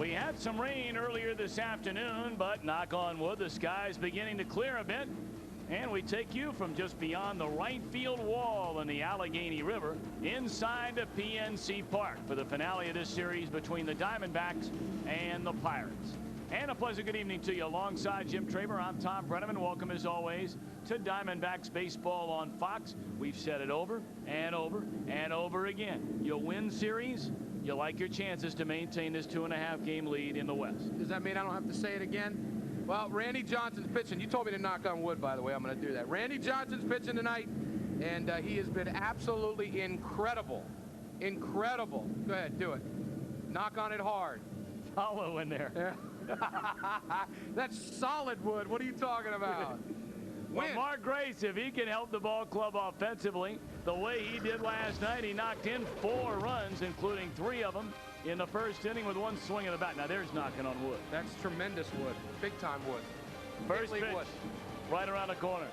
We had some rain earlier this afternoon, but knock on wood, the sky's beginning to clear a bit. And we take you from just beyond the right field wall in the Allegheny River inside the PNC Park for the finale of this series between the Diamondbacks and the Pirates. And a pleasant good evening to you. Alongside Jim Traver, I'm Thom Brennaman. Welcome as always to Diamondbacks baseball on Fox. We've said it over and over and over again. You win series, you like your chances to maintain this 2.5 game lead in the West. Does that mean I don't have to say it again? Well, Randy Johnson's pitching. You told me to knock on wood, by the way. I'm going to do that. Randy Johnson's pitching tonight, and he has been absolutely incredible. Incredible. Go ahead, do it. Knock on it hard. Hollow in there. Yeah. That's solid wood. What are you talking about? Well, Mark Grace, if he can help the ball club offensively the way he did last night, he knocked in 4 runs, including 3 of them in the first inning with 1 swing of the bat. Now there's knocking on wood. That's tremendous wood. Big time wood. First pitch, wood. Right around the corner.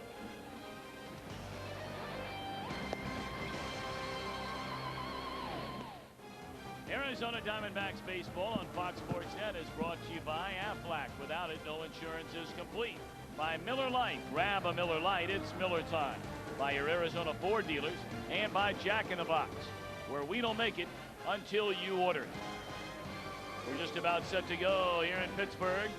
Arizona Diamondbacks baseball on Fox Sports Net is brought to you by Aflac. Without it, no insurance is complete. By Miller Lite. Grab a Miller Lite. It's Miller time. By your Arizona Ford dealers. And by Jack in the Box, where we don't make it until you order it. We're just about set to go here in Pittsburgh.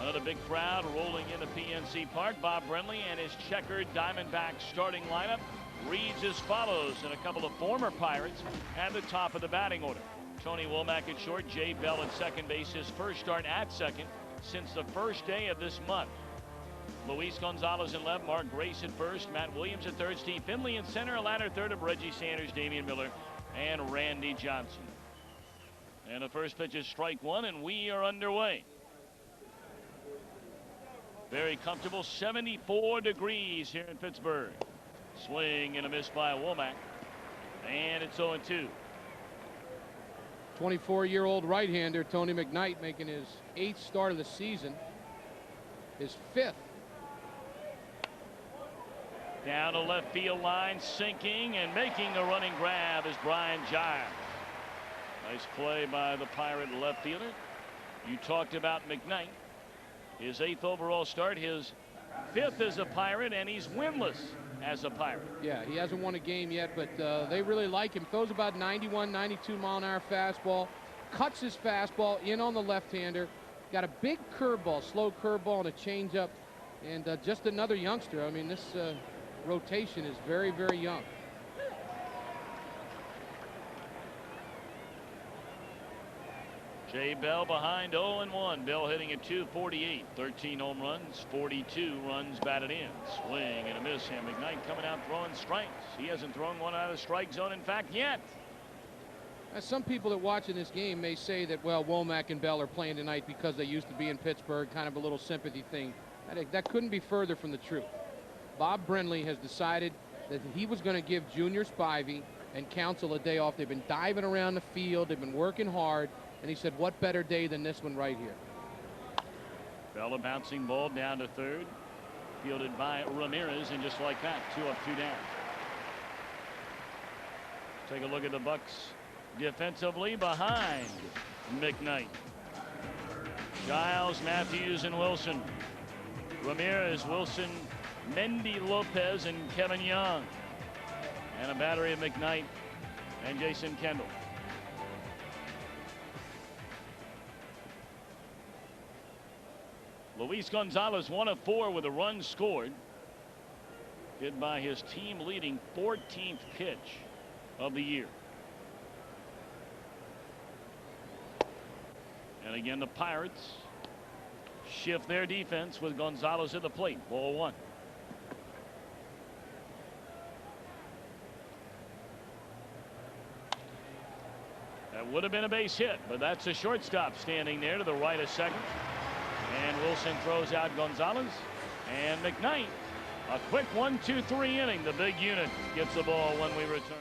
Another big crowd rolling into PNC Park. Bob Brenly and his checkered Diamondbacks starting lineup reads as follows, and a couple of former Pirates at the top of the batting order. Tony Womack at short, Jay Bell at second base, his first start at second since the first day of this month. Luis Gonzalez in left, Mark Grace at first, Matt Williams at third, Steve Finley in center, a ladder third of Reggie Sanders, Damian Miller, and Randy Johnson. And the first pitch is strike 1, and we are underway. Very comfortable, 74 degrees here in Pittsburgh. Swing and a miss by Womack, and it's 0-2. 24-year-old right-hander Tony McKnight making his 8th start of the season, his 5th. Down the left field line, sinking and making a running grab is Brian Giles. Nice play by the Pirate left fielder. You talked about McKnight. His 8th overall start, his 5th as a Pirate, and he's winless as a Pirate. Yeah, he hasn't won a game yet, but they really like him. Throws about 91, 92 mile an hour fastball. Cuts his fastball in on the left-hander. Got a big curveball, slow curveball, and a changeup. And just another youngster. I mean, this rotation is very, very young. Jay Bell behind 0-1. Bell hitting at .248. 13 home runs, 42 runs batted in. Swing and a miss. And McKnight coming out throwing strikes. He hasn't thrown one out of the strike zone, in fact, yet. Some people that watching this game may say that, well, Womack and Bell are playing tonight because they used to be in Pittsburgh, kind of a little sympathy thing. That couldn't be further from the truth. Bob Brenly has decided that he was going to give Junior Spivey and Counsell a day off. They've been diving around the field. They've been working hard. And he said, what better day than this one right here? Bell, a bouncing ball down to third. Fielded by Ramirez, and just like that, 2 up, 2 down. Take a look at the Bucks defensively behind McKnight. Giles, Matthews, and Wilson. Ramirez, Wilson, Mendy, Lopez, and Kevin Young. And a battery of McKnight and Jason Kendall. Luis Gonzalez 1 of 4 with a run scored. Hit by his team leading 14th pitch of the year. And again, the Pirates shift their defense with Gonzalez at the plate. Ball 1. That would have been a base hit, but that's a shortstop standing there to the right of second. And Wilson throws out Gonzalez, and McKnight, a quick 1-2-3 inning. The big unit gets the ball when we return.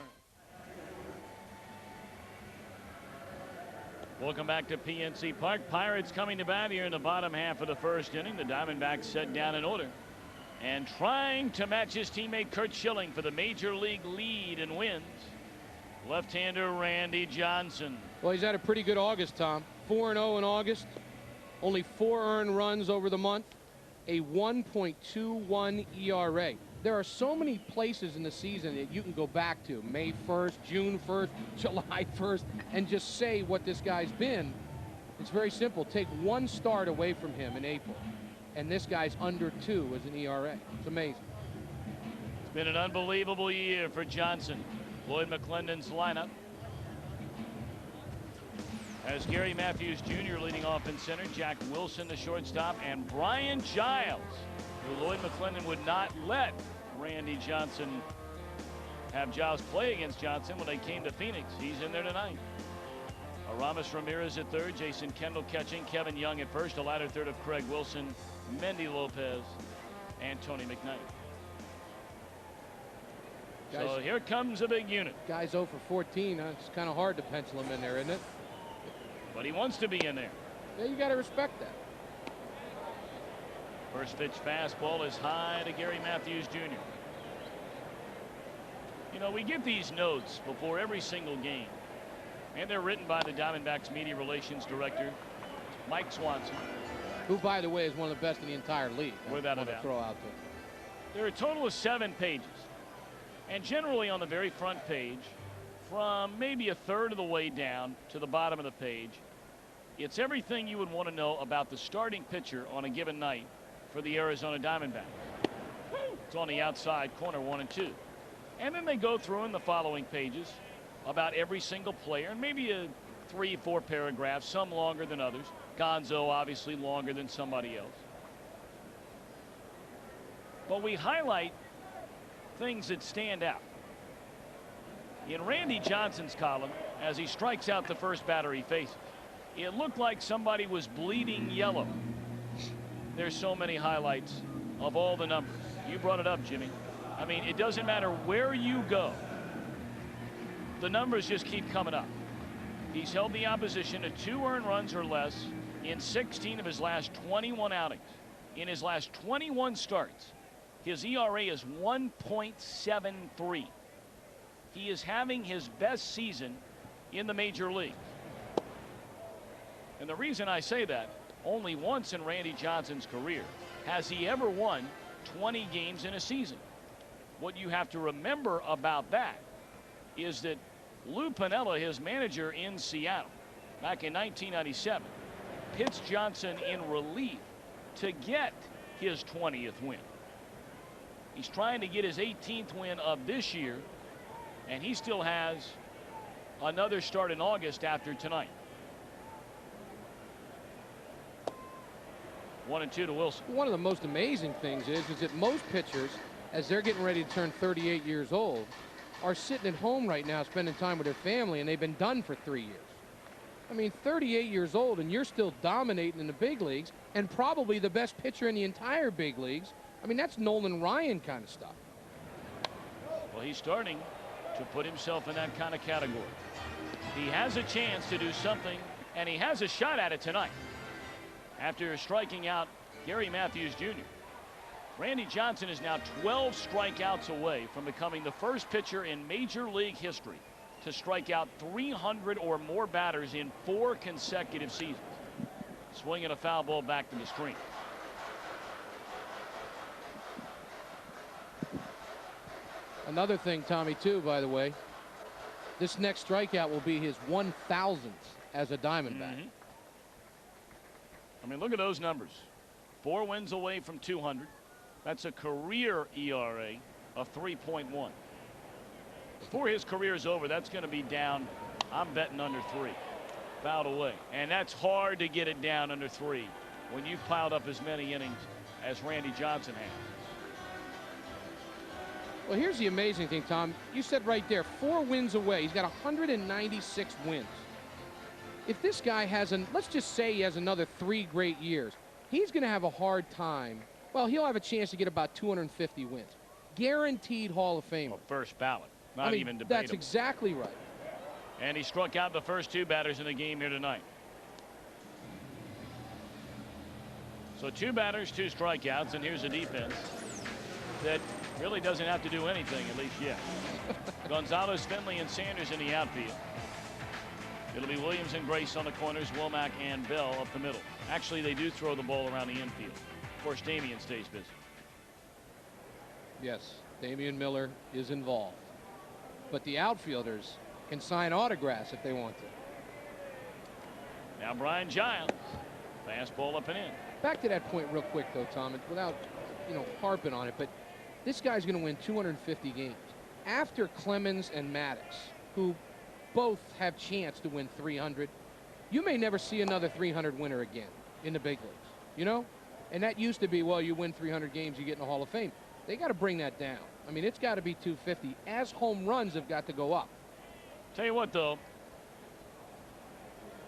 Welcome back to PNC Park. Pirates coming to bat here in the bottom half of the first inning. The Diamondbacks set down in order and trying to match his teammate Curt Schilling for the major league lead and wins. Left-hander Randy Johnson. Well, he's had a pretty good August, Tom. 4-0 in August. Only 4 earned runs over the month. A 1.21 ERA. There are so many places in the season that you can go back to. May 1st, June 1st, July 1st, and just say what this guy's been. It's very simple. Take one start away from him in April, and this guy's under 2 as an ERA. It's amazing. It's been an unbelievable year for Johnson. Lloyd McClendon's lineup has Gary Matthews Jr. leading off in center, Jack Wilson the shortstop, and Brian Giles, who Lloyd McClendon would not let Randy Johnson have Giles play against Johnson when they came to Phoenix. He's in there tonight. Aramis Ramirez at third, Jason Kendall catching, Kevin Young at first, a latter third of Craig Wilson, Mendy Lopez, and Tony McKnight. So here comes a big unit. Guy's 0 for 14. It's kind of hard to pencil him in there, isn't it? But he wants to be in there. Yeah, you got to respect that. First pitch fastball is high to Gary Matthews Jr. You know, we get these notes before every single game, and they're written by the Diamondbacks media relations director, Mike Swanson, who, by the way, is one of the best in the entire league. Without a doubt. Throw out there. There are a total of 7 pages, and generally on the very front page, from maybe a third of the way down to the bottom of the page, it's everything you would want to know about the starting pitcher on a given night for the Arizona Diamondbacks. It's on the outside corner, 1 and 2. And then they go through in the following pages about every single player, and maybe a 3-4 paragraphs, some longer than others. Gonzo obviously longer than somebody else. But we highlight things that stand out. In Randy Johnson's column, as he strikes out the first batter he faces, it looked like somebody was bleeding yellow. There's so many highlights of all the numbers. You brought it up, Jimmy. I mean, it doesn't matter where you go. The numbers just keep coming up. He's held the opposition to 2 earned runs or less in 16 of his last 21 outings. In his last 21 starts, his ERA is 1.73. He is having his best season in the major leagues. And the reason I say that, only once in Randy Johnson's career has he ever won 20 games in a season. What you have to remember about that is that Lou Piniella, his manager in Seattle back in 1997, pitched Johnson in relief to get his 20th win. He's trying to get his 18th win of this year, and he still has another start in August after tonight. 1 and 2 to Wilson. One of the most amazing things is that most pitchers, as they're getting ready to turn 38 years old, are sitting at home right now spending time with their family, and they've been done for 3 years. I mean, 38 years old, and you're still dominating in the big leagues, and probably the best pitcher in the entire big leagues. I mean, that's Nolan Ryan kind of stuff. Well, he's starting to put himself in that kind of category. He has a chance to do something, and he has a shot at it tonight. After striking out Gary Matthews Jr., Randy Johnson is now 12 strikeouts away from becoming the first pitcher in Major League history to strike out 300 or more batters in 4 consecutive seasons. Swinging a foul ball back to the screen. Another thing, Tommy, too, by the way, this next strikeout will be his 1,000th as a Diamondback. I mean, look at those numbers. 4 wins away from 200. That's a career ERA of 3.1. Before his career is over, that's going to be down, I'm betting, under 3. Fouled away. And that's hard to get it down under 3 when you've piled up as many innings as Randy Johnson has. Well, here's the amazing thing, Tom. You said right there, 4 wins away. He's got 196 wins. If this guy has, let's just say he has another 3 great years, he's going to have a hard time. Well, he'll have a chance to get about 250 wins. Guaranteed Hall of Fame. Well, first ballot. Not even debatable. That's exactly right. And he struck out the first 2 batters in the game here tonight. So 2 batters, 2 strikeouts, and here's a defense that really doesn't have to do anything, at least yet. Gonzalez, Finley, and Sanders in the outfield. It'll be Williams and Grace on the corners, Womack and Bell up the middle. Actually, they do throw the ball around the infield. Of course, Damian stays busy. Yes, Damian Miller is involved. But the outfielders can sign autographs if they want to. Now Brian Giles. Fastball up and in. Back to that point real quick, though, Tom, and without, harping on it, but this guy's going to win 250 games. After Clemens and Maddox, who both have chance to win 300, you may never see another 300 winner again in the big leagues, And that used to be, well, you win 300 games, you get in the Hall of Fame. They got to bring that down. I mean, it's got to be 250, as home runs have got to go up. Tell you what, though,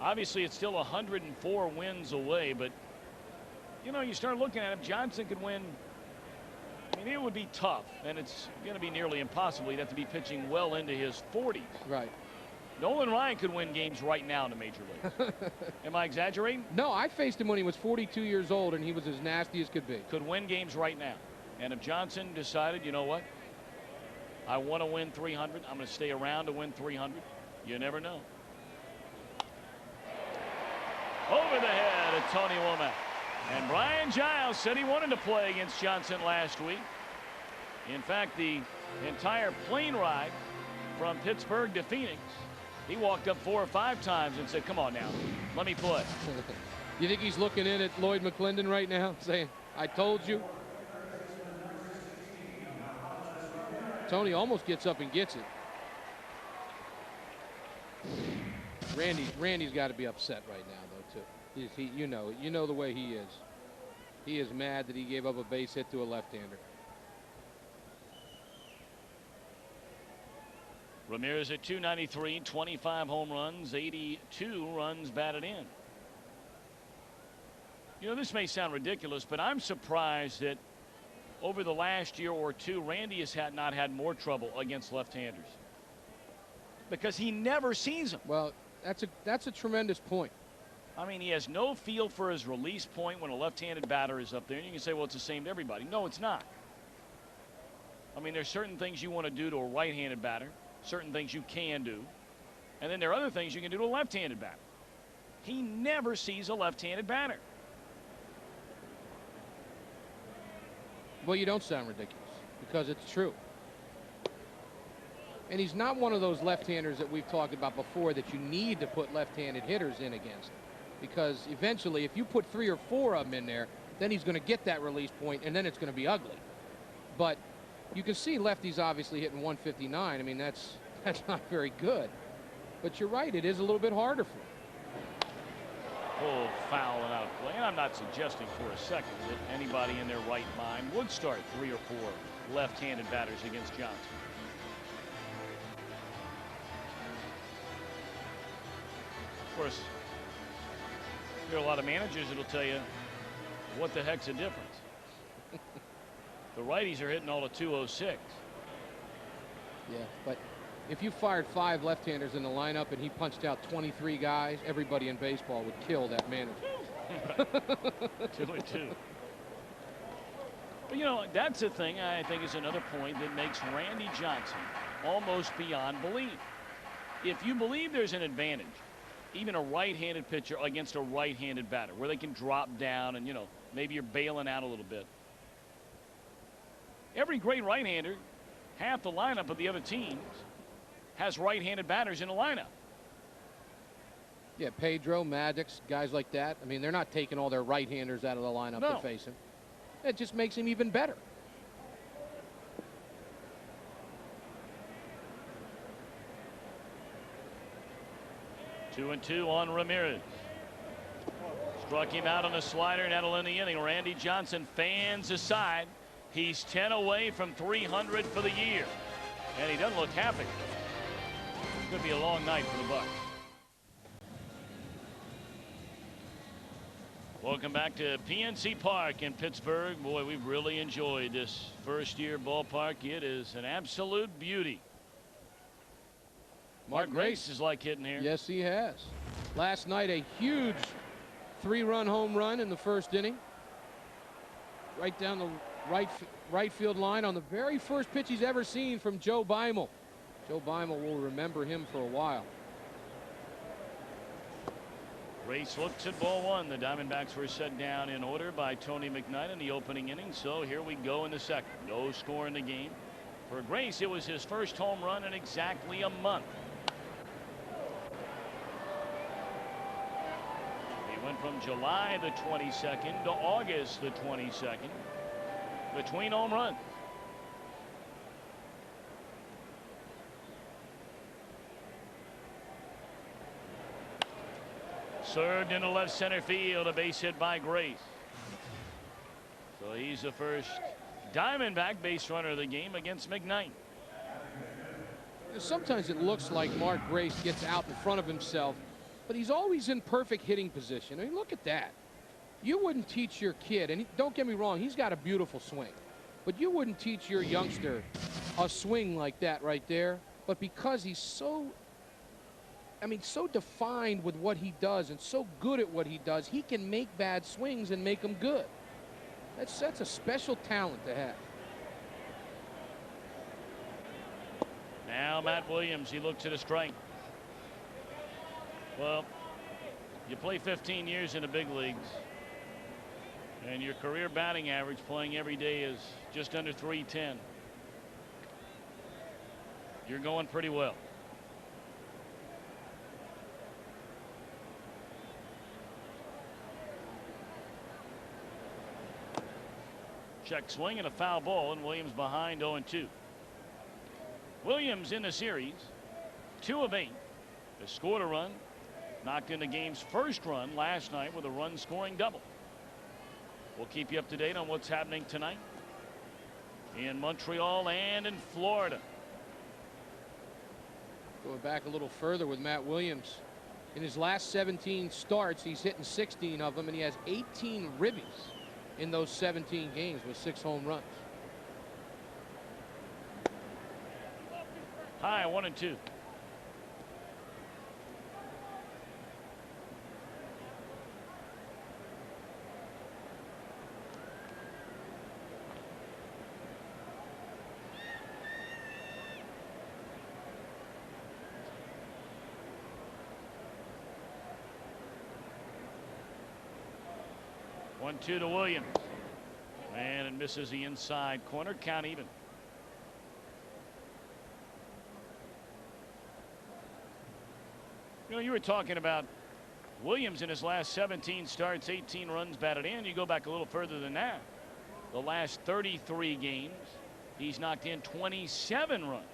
obviously it's still 104 wins away, but, you start looking at him, Johnson could win. I mean, it would be tough, and it's going to be nearly impossible. He'd have to be pitching well into his 40s. Right. Nolan Ryan could win games right now in the major leagues. Am I exaggerating? No, I faced him when he was 42 years old, and he was as nasty as could be. Could win games right now. And if Johnson decided, you know what, I want to win 300, I'm going to stay around to win 300, you never know. Over the head of Tony Womack. And Brian Giles said he wanted to play against Johnson last week. In fact, the entire plane ride from Pittsburgh to Phoenix, he walked up 4 or 5 times and said, come on now, let me play. You think he's looking in at Lloyd McClendon right now saying, I told you? Tony almost gets up and gets it. Randy's got to be upset right now, though, too. You know the way he is. He is mad that he gave up a base hit to a left-hander. Ramirez at 293, 25 home runs, 82 runs batted in. This may sound ridiculous, but I'm surprised that over the last year or two, Randy has not had more trouble against left-handers because he never sees them. Well, that's a tremendous point. I mean, he has no feel for his release point when a left-handed batter is up there. And you can say, well, it's the same to everybody. No, it's not. I mean, there's certain things you want to do to a right-handed batter, certain things you can do, and then there are other things you can do to a left-handed batter. He never sees a left-handed batter. Well, you don't sound ridiculous because it's true. And he's not one of those left-handers that we've talked about before that you need to put left-handed hitters in against. Because eventually, if you put 3 or 4 of them in there, then he's going to get that release point, and then it's going to be ugly. But you can see lefties obviously hitting 159. I mean, that's not very good. But you're right, it is a little bit harder for him. Full foul and out of play. And I'm not suggesting for a second that anybody in their right mind would start 3 or 4 left-handed batters against Johnson. Of course, there are a lot of managers that'll tell you what the heck's the difference. The righties are hitting all the 206. Yeah, but if you fired 5 left-handers in the lineup and he punched out 23 guys, everybody in baseball would kill that manager. 2 and 2. But that's the thing I think is another point that makes Randy Johnson almost beyond belief. If you believe there's an advantage, even a right-handed pitcher against a right-handed batter, where they can drop down and, maybe you're bailing out a little bit. Every great right-hander, half the lineup of the other teams, has right-handed batters in the lineup. Yeah, Pedro, Maddox, guys like that. I mean, they're not taking all their right-handers out of the lineup to face him. It just makes him even better. Two and 2 on Ramirez. Struck him out on a slider, and that'll end the inning. Randy Johnson fans aside. He's 10 away from 300 for the year, and he doesn't look happy. Could be a long night for the Bucs. Welcome back to PNC Park in Pittsburgh. Boy, we've really enjoyed this first-year ballpark. It is an absolute beauty. Mark Grace is like hitting here. Yes, he has. Last night, a huge 3-run home run in the first inning. Right down the right field line on the very first pitch he's ever seen from Joe Beimel. Joe Beimel will remember him for a while. Grace looks at ball one. The Diamondbacks were set down in order by Tony McKnight in the opening inning. So here we go in the second. No score in the game. For Grace, it was his first home run in exactly a month. He went from July the 22nd to August the 22nd between home runs. Served into left center field, a base hit by Grace. So he's the first Diamondback base runner of the game against McKnight. Sometimes it looks like Mark Grace gets out in front of himself, but he's always in perfect hitting position. I mean, look at that. You wouldn't teach your kid, and don't get me wrong, he's got a beautiful swing, but you wouldn't teach your youngster a swing like that right there. But because he's so defined with what he does and so good at what he does, he can make bad swings and make them good. That's a special talent to have. Now Matt Williams, he looks at a strike. Well, you play 15 years in the big leagues, and your career batting average playing every day is just under 310. You're going pretty well. Check swing and a foul ball, and Williams behind 0-2. Williams in the series, 2 of 8, has scored a run, knocked in the game's first run last night with a run scoring double. We'll keep you up to date on what's happening tonight in Montreal and in Florida. Going back a little further with Matt Williams, in his last 17 starts, he's hitting 16 of them, and he has 18 ribbies in those 17 games with 6 home runs. High 1-2. One-two to Williams, and it misses the inside corner. Count even. You know, you were talking about Williams in his last 17 starts, 18 runs batted in. You go back a little further than that. The last 33 games, he's knocked in 27 runs.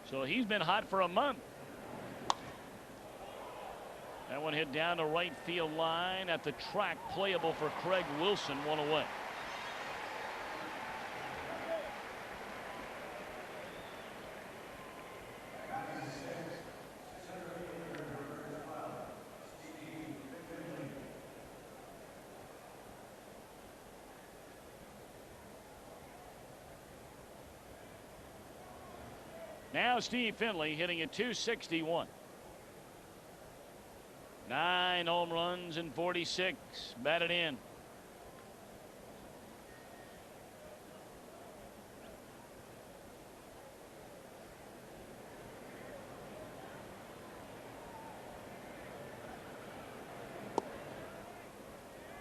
So he's been hot for a month. That one hit down the right field line at the track, playable for Craig Wilson, 1 away. Now Steve Finley hitting at .261. 9 home runs and 46 batted in.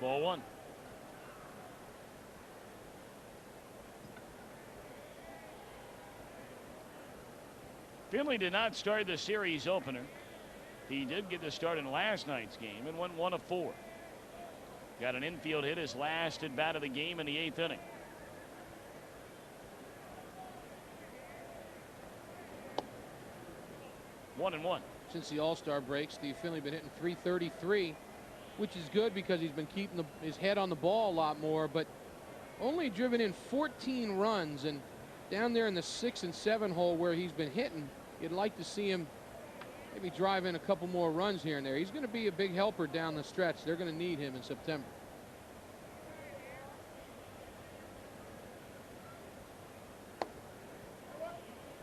Ball 1. Finley did not start the series opener. He did get the start in last night's game and went 1 of 4. Got an infield hit his last at bat of the game in the 8th inning. One and one. Since the All-Star break, Steve Finley been hitting .333, which is good because he's been keeping his head on the ball a lot more, but only driven in 14 runs, and down there in the 6 and 7 hole where he's been hitting, you'd like to see him maybe drive in a couple more runs here and there. He's going to be a big helper down the stretch. They're going to need him in September.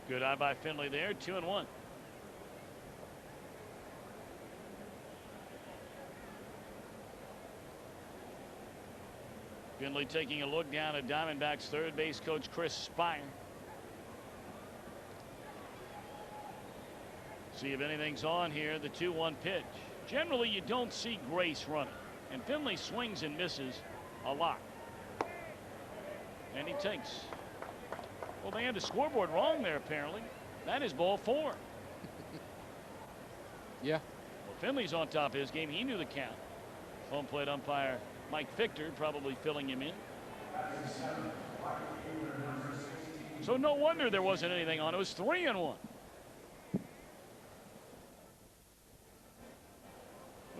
Good eye by Finley there. 2 and 1. Finley taking a look down at Diamondbacks third base coach Chris Spire. See if anything's on here. The 2-1 pitch. Generally, you don't see Grace running, and Finley swings and misses a lot. And he takes. Well, they had the scoreboard wrong there, apparently. That is ball 4. Yeah. Well, Finley's on top of his game. He knew the count. Home plate umpire Mike Fichter probably filling him in. So no wonder there wasn't anything on. It was 3-1. Well,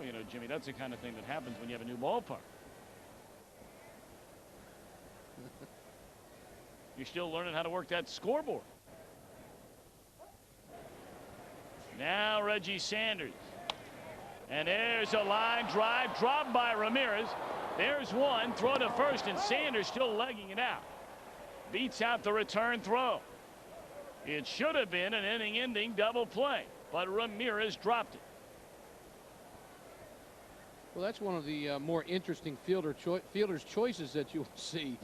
you know, Jimmy, that's the kind of thing that happens when you have a new ballpark. You're still learning how to work that scoreboard. Now Reggie Sanders. And there's a line drive dropped by Ramirez. There's one. Throw to first, and Sanders still legging it out. Beats out the return throw. It should have been an inning-ending double play, but Ramirez dropped it. Well, that's one of the more interesting fielder's choices that you'll see.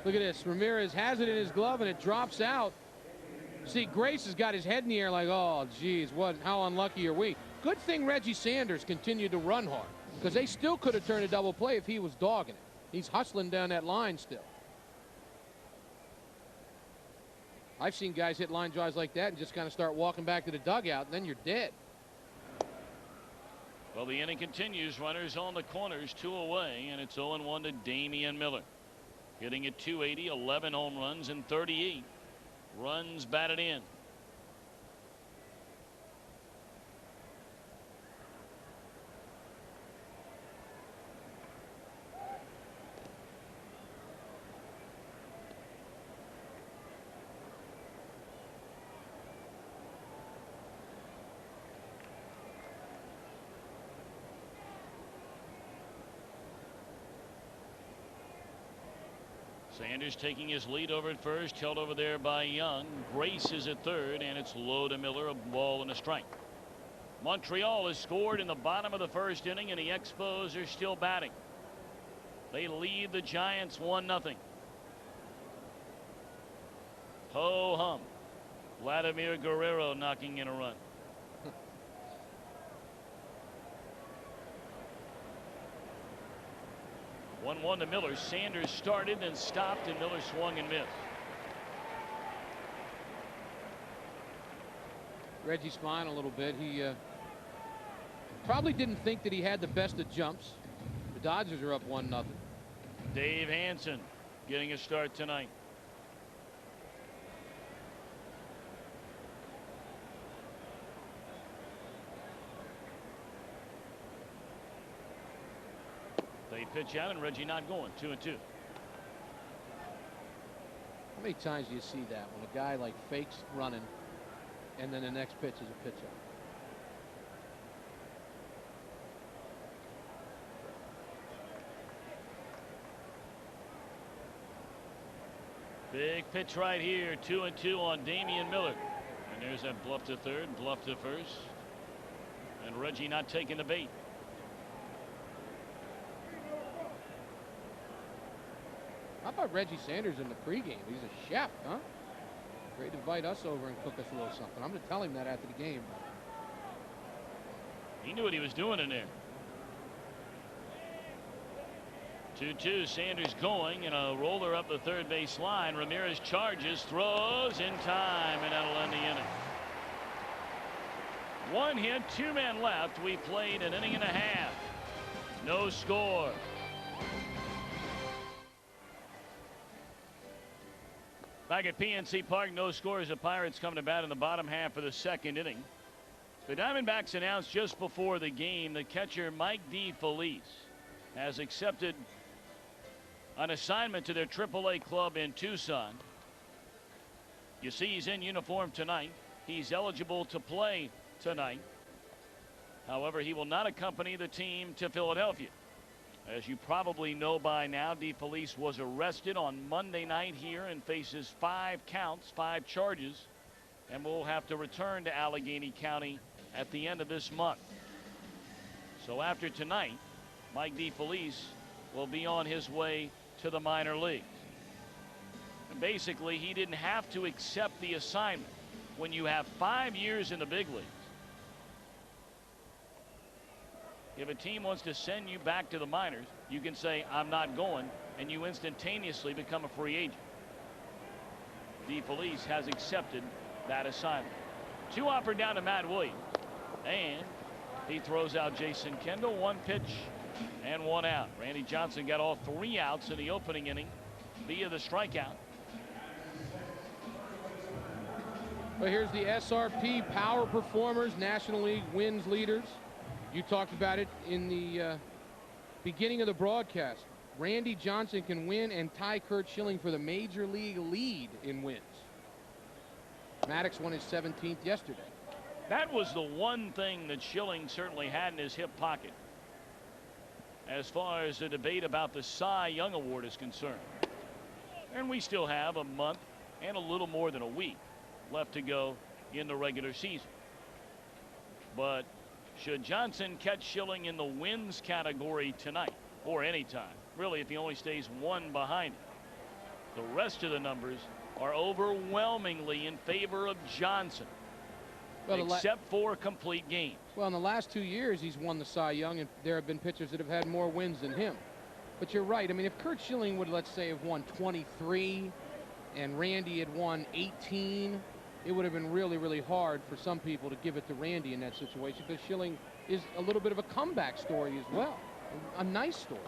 Look at this. Ramirez has it in his glove, and it drops out. See, Grace has got his head in the air like, oh, geez, how unlucky are we? Good thing Reggie Sanders continued to run hard, because they still could have turned a double play if he was dogging it. He's hustling down that line still. I've seen guys hit line drives like that and just kind of start walking back to the dugout, and then you're dead. Well, the inning continues. Runners on the corners, 2 away, and it's 0-1 to Damian Miller. Hitting at .280, 11 home runs and 38 runs batted in. Sanders taking his lead over at first, held over there by Young. Grace is at third, and it's low to Miller, a ball and a strike. Montreal has scored in the bottom of the first inning, and the Expos are still batting. They lead the Giants 1-0. Ho hum. Vladimir Guerrero knocking in a run. 1-1 to Miller. Sanders started and stopped, and Miller swung and missed. Reggie smiling a little bit. He probably didn't think that he had the best of jumps. The Dodgers are up 1-0. Dave Hansen getting a start tonight. They pitch out, and Reggie not going. 2-2. How many times do you see that when a guy like fakes running and then the next pitch is a pitch out? Big pitch right here. 2-2 on Damian Miller. And there's that bluff to third, bluff to first. And Reggie not taking the bait. How about Reggie Sanders in the pregame? He's a chef, huh? Great to invite us over and cook us a little something. I'm going to tell him that after the game. He knew what he was doing in there. 2-2. Sanders going, and a roller up the third base line. Ramirez charges, throws in time, and that'll end the inning. 1 hit, 2 men left. We played an inning and a half. No score. Back at PNC Park, no scores. The Pirates coming to bat in the bottom half of the second inning. The Diamondbacks announced just before the game that catcher Mike DeFelice has accepted an assignment to their AAA club in Tucson. You see he's in uniform tonight. He's eligible to play tonight. However, he will not accompany the team to Philadelphia. As you probably know by now, DeFelice was arrested on Monday night here and faces 5 counts, 5 charges, and will have to return to Allegheny County at the end of this month. So after tonight, Mike DeFelice will be on his way to the minor leagues. And basically, he didn't have to accept the assignment. When you have 5 years in the big leagues, If a team wants to send you back to the minors, you can say, I'm not going, and you instantaneously become a free agent. DeFelice has accepted that assignment. 2 offered down to Matt Williams, and he throws out Jason Kendall. 1 pitch and 1 out. Randy Johnson got all 3 outs in the opening inning via the strikeout. Well, here's the SRP Power Performers National League wins leaders. You talked about it in the beginning of the broadcast. Randy Johnson can win and tie Curt Schilling for the major league lead in wins. Maddox won his 17th yesterday. That was the one thing that Schilling certainly had in his hip pocket as far as the debate about the Cy Young Award is concerned. And we still have a month and a little more than a week left to go in the regular season. But should Johnson catch Schilling in the wins category tonight or anytime, really, if he only stays 1 behind him, the rest of the numbers are overwhelmingly in favor of Johnson, well, except for complete games. Well, in the last 2 years, he's won the Cy Young, and there have been pitchers that have had more wins than him. But you're right. I mean, if Curt Schilling would, let's say, have won 23 and Randy had won 18, it would have been really, really hard for some people to give it to Randy in that situation, because Schilling is a little bit of a comeback story as well, a nice story.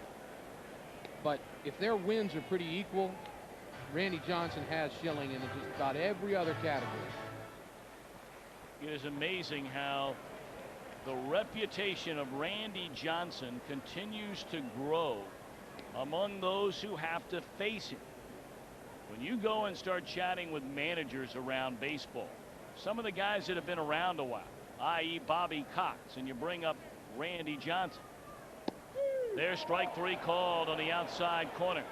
But if their wins are pretty equal, Randy Johnson has Schilling in just about every other category. It is amazing how the reputation of Randy Johnson continues to grow among those who have to face him. When you go and start chatting with managers around baseball, some of the guys that have been around a while, i.e. Bobby Cox, and you bring up Randy Johnson. There's strike 3 called on the outside corner,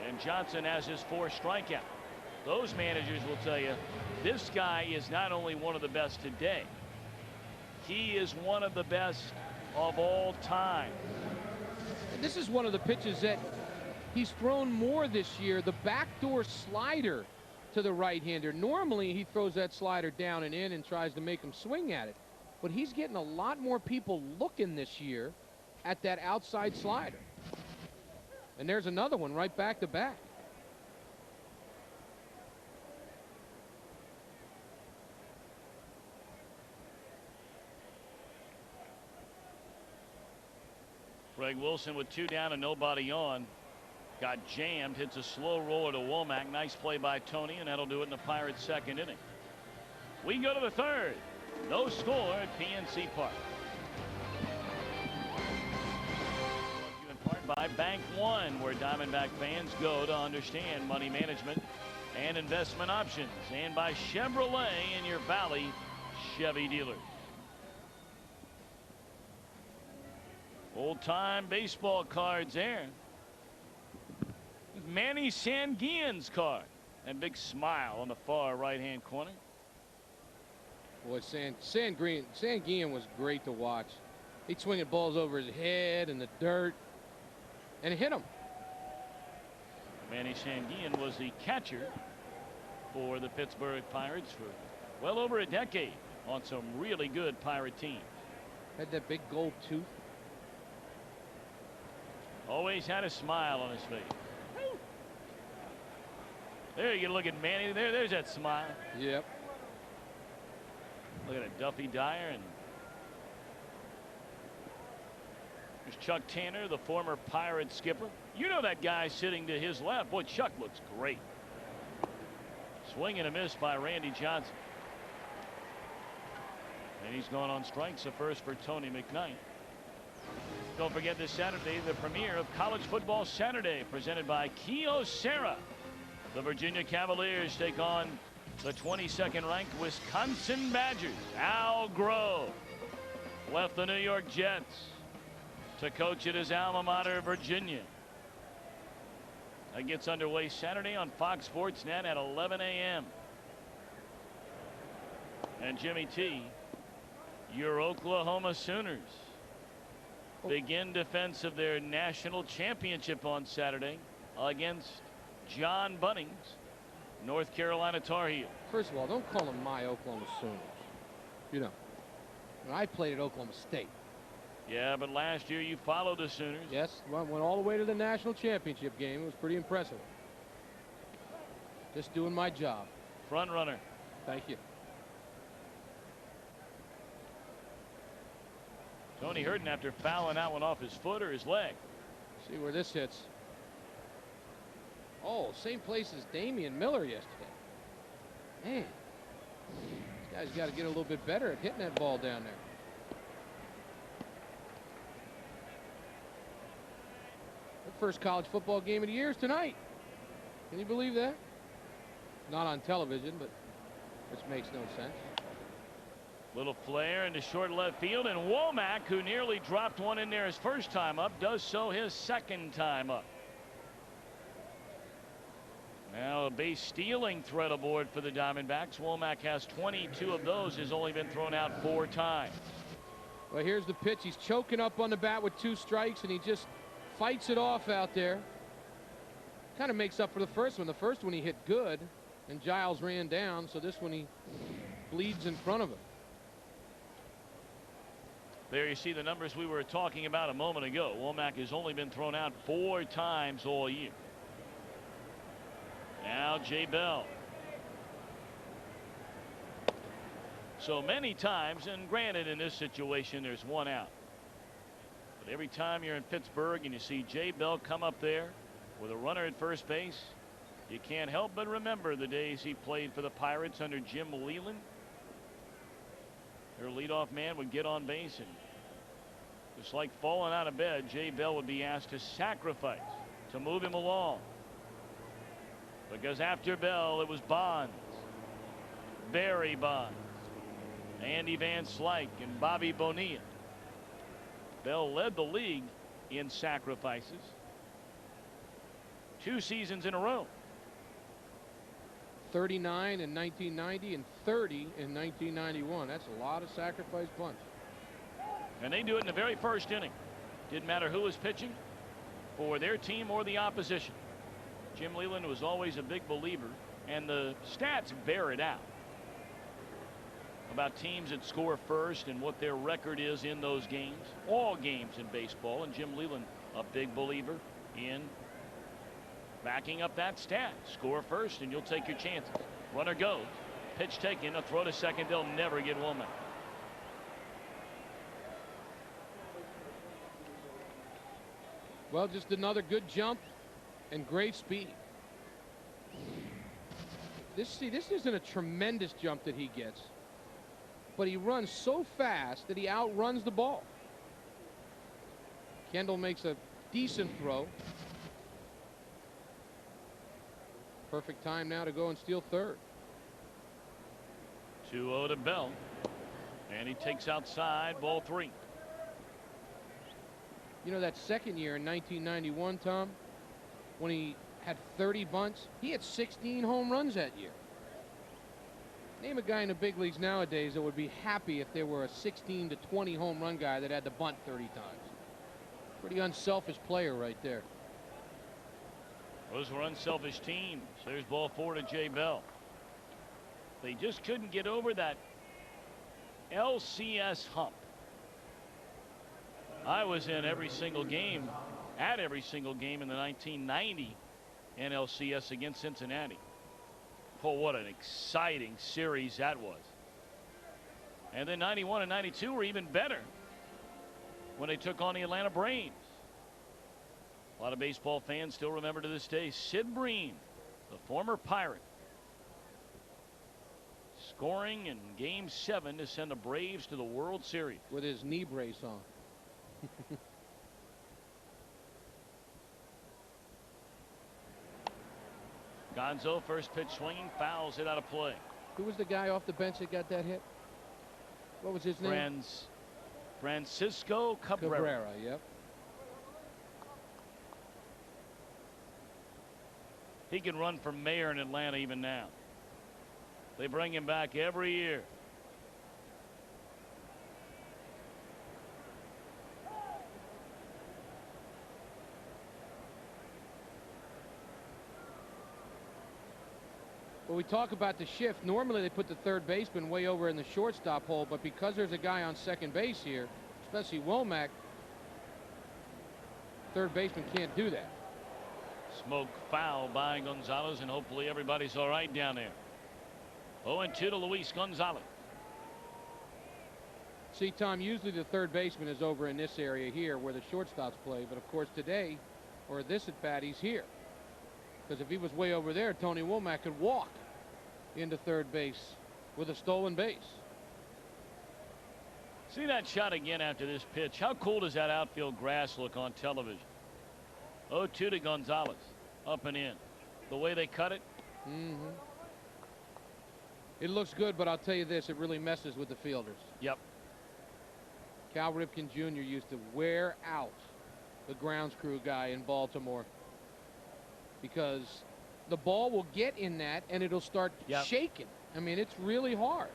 and Johnson has his 4th strikeout. Those managers will tell you this guy is not only one of the best today, he is one of the best of all time. This is one of the pitches that he's thrown more this year, the backdoor slider to the right-hander. Normally he throws that slider down and in and tries to make him swing at it, but he's getting a lot more people looking this year at that outside slider. And there's another one right back to back. Greg Wilson with 2 down and nobody on. Got jammed, hits a slow roller to Womack. Nice play by Tony, and that'll do it in the Pirates' 2nd inning. We go to the 3rd. No score at PNC Park. Brought to you in part by Bank One, where Diamondback fans go to understand money management and investment options, and by Chevrolet in your Valley Chevy dealers. Old-time baseball cards there. Manny Sanguillen's card, and big smile on the far right-hand corner. Boy, Sanguillen was great to watch. He'd swing at balls over his head in the dirt and hit them. Manny Sanguillen was the catcher for the Pittsburgh Pirates for well over a decade on some really good Pirate teams. Had that big gold tooth. Always had a smile on his face. There you look at Manny. There's that smile. Yep. Look at it, Duffy Dyer, and there's Chuck Tanner, the former Pirate skipper. You know that guy sitting to his left. Boy, Chuck looks great. Swing and a miss by Randy Johnson. And he's gone on strikes. The first for Tony McKnight. Don't forget this Saturday, the premiere of College Football Saturday, presented by Kyocera. The Virginia Cavaliers take on the 22nd ranked Wisconsin Badgers. Al Grove left the New York Jets to coach at his alma mater, Virginia. That gets underway Saturday on Fox Sports Net at 11 a.m. And Jimmy T, your Oklahoma Sooners begin defense of their national championship on Saturday against John Bunning's North Carolina Tar Heels. First of all, don't call them my Oklahoma Sooners. You know, when I played at Oklahoma State. Yeah, but last year you followed the Sooners. Yes, went all the way to the national championship game. It was pretty impressive. Just doing my job. Front runner. Thank you. Tony Hurden after fouling that one off his foot or his leg. See where this hits. Oh, same place as Damian Miller yesterday. Man, this guy's got to get a little bit better at hitting that ball down there. The first college football game of the year is tonight. Can you believe that? Not on television, but which makes no sense. Little flare into short left field, and Womack, who nearly dropped one in there his first time up, does so his second time up. Now a base stealing threat aboard for the Diamondbacks. Womack has 22 of those, has only been thrown out 4 times. Well, here's the pitch. He's choking up on the bat with 2 strikes, and he just fights it off out there. Kind of makes up for the first one. The first one he hit good, and Giles ran down, so this one he bleeds in front of him. There you see the numbers we were talking about a moment ago. Womack has only been thrown out 4 times all year. Now Jay Bell. So many times, and granted in this situation there's 1 out. But every time you're in Pittsburgh and you see Jay Bell come up there with a runner at first base, you can't help but remember the days he played for the Pirates under Jim Leland. Their leadoff man would get on base, and just like falling out of bed, Jay Bell would be asked to sacrifice to move him along. Because after Bell, it was Bonds, Barry Bonds, Andy Van Slyke, and Bobby Bonilla. Bell led the league in sacrifices 2 seasons in a row. 39 in 1990 and 30 in 1991. That's a lot of sacrifice bunts. And they do it in the very first inning. Didn't matter who was pitching for their team or the opposition. Jim Leland was always a big believer, and the stats bear it out about teams that score first and what their record is in those games. All games in baseball, and Jim Leland a big believer in backing up that stat. Score first and you'll take your chances. Runner goes. Pitch taken. A throw to second. They'll never get Womack. Well, just another good jump and great speed. This isn't a tremendous jump that he gets, but he runs so fast that he outruns the ball. Kendall makes a decent throw. Perfect time now to go and steal third. 2-0 to Bell, and he takes outside, ball 3. You know, that second year in 1991, Tom, when he had 30 bunts, he had 16 home runs that year. Name a guy in the big leagues nowadays that would be happy if there were a 16 to 20 home run guy that had to bunt 30 times. Pretty unselfish player right there. Those were unselfish teams. There's ball 4 to Jay Bell. They just couldn't get over that LCS hump. I was in every single game, at every single game in the 1990 NLCS against Cincinnati. Oh, what an exciting series that was. And then 91 and 92 were even better when they took on the Atlanta Braves. A lot of baseball fans still remember to this day Sid Bream, the former Pirate, scoring in Game 7 to send the Braves to the World Series. With his knee brace on. Gonzo, first pitch swinging, fouls it out of play. Who was the guy off the bench that got that hit? What was his name? Francisco Cabrera. Yep. He can run for mayor in Atlanta even now. They bring him back every year. Well, we talk about the shift. Normally they put the third baseman way over in the shortstop hole, but because there's a guy on second base here, especially Womack. Third baseman can't do that. Smoke foul by Gonzalez, and hopefully everybody's all right down there. 0-2 to Luis Gonzalez. See, Tom, usually the third baseman is over in this area here where the shortstops play, but of course today, or this at bat, he's here. Because if he was way over there, Tony Womack could walk into third base with a stolen base. See that shot again after this pitch. How cool does that outfield grass look on television? 0-2 to Gonzalez. Up and in. The way they cut it. It looks good, but I'll tell you this, it really messes with the fielders. Yep. Cal Ripken Jr. used to wear out the grounds crew guy in Baltimore because the ball will get in that and it'll start shaking. I mean, it's really hard.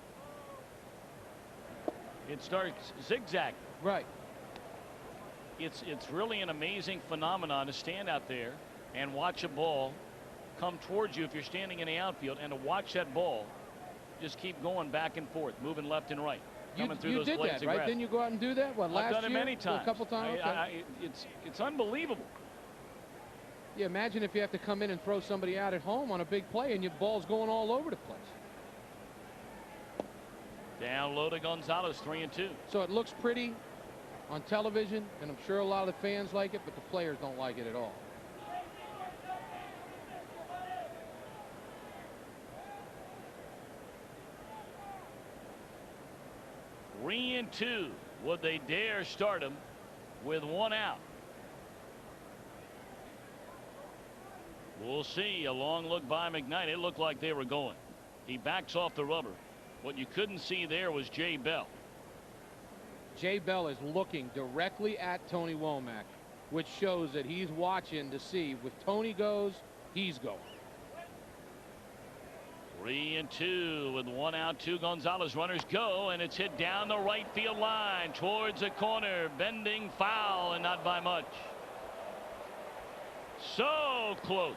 It starts zigzagging. Right. It's really an amazing phenomenon to stand out there and watch a ball come towards you if you're standing in the outfield, and to watch that ball just keep going back and forth, moving left and right. Coming through those did blades that, right? Didn't you go out and do that? What, last year? I've done it many times. A couple times? It's unbelievable. Yeah, imagine if you have to come in and throw somebody out at home on a big play and your ball's going all over the place. Down low to Gonzalez, 3-2. So it looks pretty on television, and I'm sure a lot of the fans like it, but the players don't like it at all. Three and two. Would they dare start him with one out? We'll see. A long look by McKnight. It looked like they were going. He backs off the rubber. What you couldn't see there was Jay Bell. Jay Bell is looking directly at Tony Womack, which shows that he's watching to see if Tony goes, he's going. 3-2 with one out. Two Gonzalez runners go, and it's hit down the right field line towards the corner. Bending foul, and not by much. So close.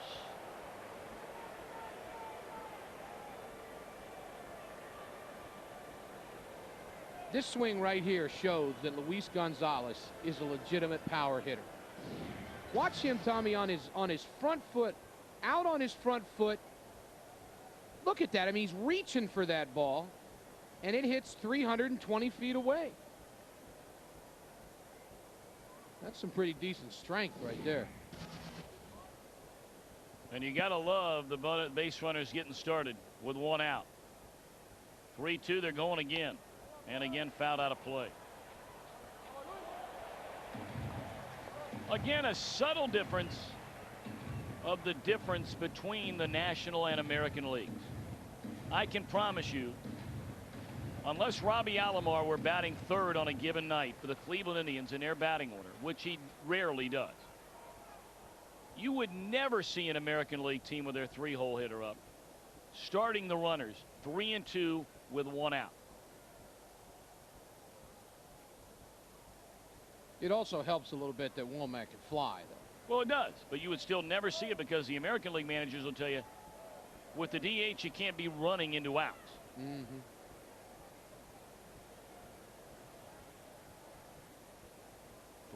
This swing right here shows that Luis Gonzalez is a legitimate power hitter. Watch him, Tommy, on his front foot, out on his front foot. Look at that. I mean, he's reaching for that ball, and it hits 320 feet away. That's some pretty decent strength right there. And you got to love the base runners getting started with one out. 3-2, they're going again. And again, fouled out of play. Again, a subtle difference of the difference between the National and American leagues. I can promise you, unless Robbie Alomar were batting third on a given night for the Cleveland Indians in their batting order, which he rarely does, you would never see an American League team with their three-hole hitter up starting the runners 3-2 with one out. It also helps a little bit that Womack can fly, though. Well, it does, but you would still never see it because the American League managers will tell you, with the DH, you can't be running into outs.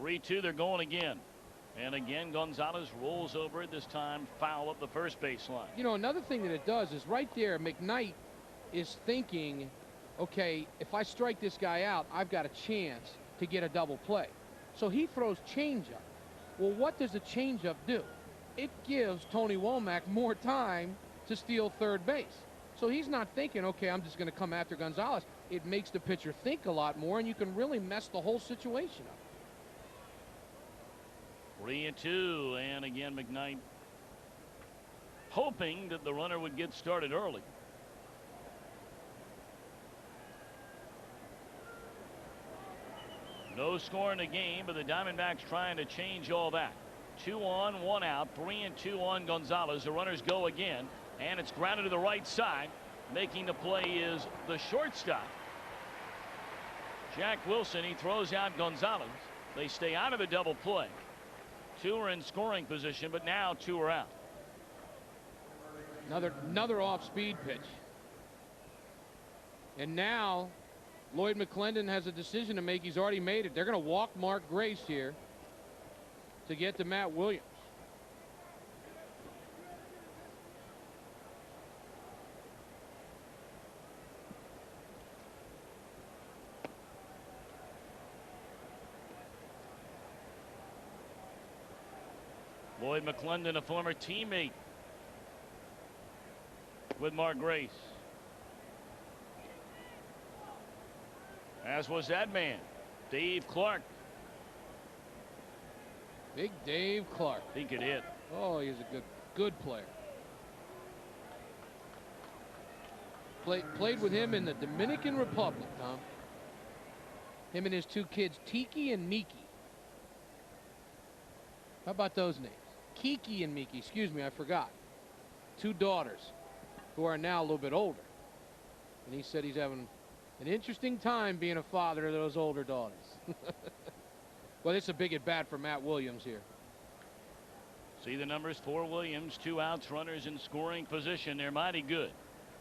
3-2, they're going again. And again, Gonzalez rolls over it, this time foul up the first baseline. You know, another thing that it does is right there, McKnight is thinking, okay, if I strike this guy out, I've got a chance to get a double play. So he throws changeup. Well, what does a changeup do? It gives Tony Womack more time to steal third base. So he's not thinking, okay, I'm just going to come after Gonzalez. It makes the pitcher think a lot more, and you can really mess the whole situation up. 3-2, and again, McKnight hoping that the runner would get started early. No score in the game, but the Diamondbacks trying to change all that. 2 on, 1 out, 3-2 on Gonzalez. The runners go again, and it's grounded to the right side. Making the play is the shortstop, Jack Wilson. He throws out Gonzalez. They stay out of the double play. 2 are in scoring position, but now 2 are out. Another off-speed pitch. And now Lloyd McClendon has a decision to make. He's already made it. They're going to walk Mark Grace here to get to Matt Williams. Lloyd McClendon, a former teammate with Mark Grace. As was that man, Dave Clark. Big Dave Clark. He could hit. Oh, he's a good player. Played with him in the Dominican Republic, Tom. Him and his two kids, Tiki and Miki. How about those names? Kiki and Miki, excuse me, I forgot. Two daughters who are now a little bit older. And he said he's having an interesting time being a father of those older daughters. Well, it's a big at bat for Matt Williams here. See the numbers for Williams. 2 outs, runners in scoring position. They're mighty good.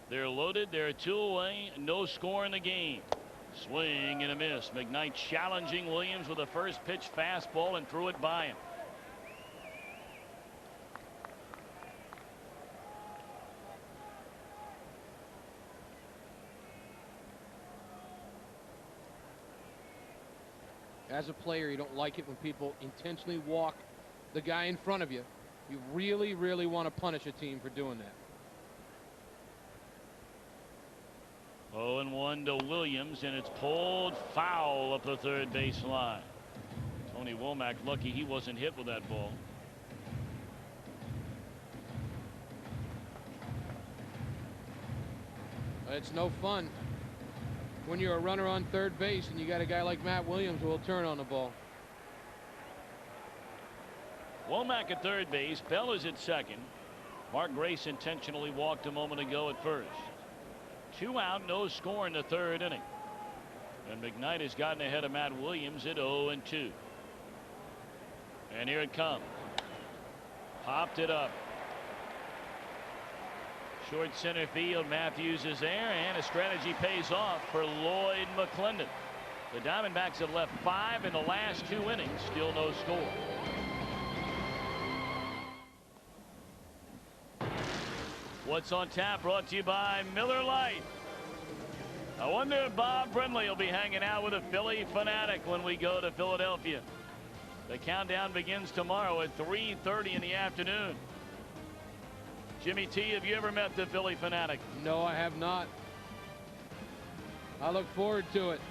They're loaded. They're 2 away. No score in the game. Swing and a miss. McKnight challenging Williams with a first pitch fastball and threw it by him. As a player, you don't like it when people intentionally walk the guy in front of you. You really, really want to punish a team for doing that. 0-1 to Williams, and it's pulled foul up the third base line. Tony Womack lucky he wasn't hit with that ball. It's no fun when you're a runner on third base and you got a guy like Matt Williams who will turn on the ball. Womack at third base. Bell is at second. Mark Grace intentionally walked a moment ago at first. 2 out, no score in the third inning. And McKnight has gotten ahead of Matt Williams at 0-2. And here it comes. Popped it up. Short center field. Matthews is there, and a strategy pays off for Lloyd McClendon. The Diamondbacks have left 5 in the last 2 innings. Still no score. What's on tap brought to you by Miller Lite. I wonder if Bob Brenly will be hanging out with a Philly fanatic when we go to Philadelphia. The countdown begins tomorrow at 3:30 in the afternoon. Jimmy T, have you ever met the Philly fanatic? No, I have not. I look forward to it.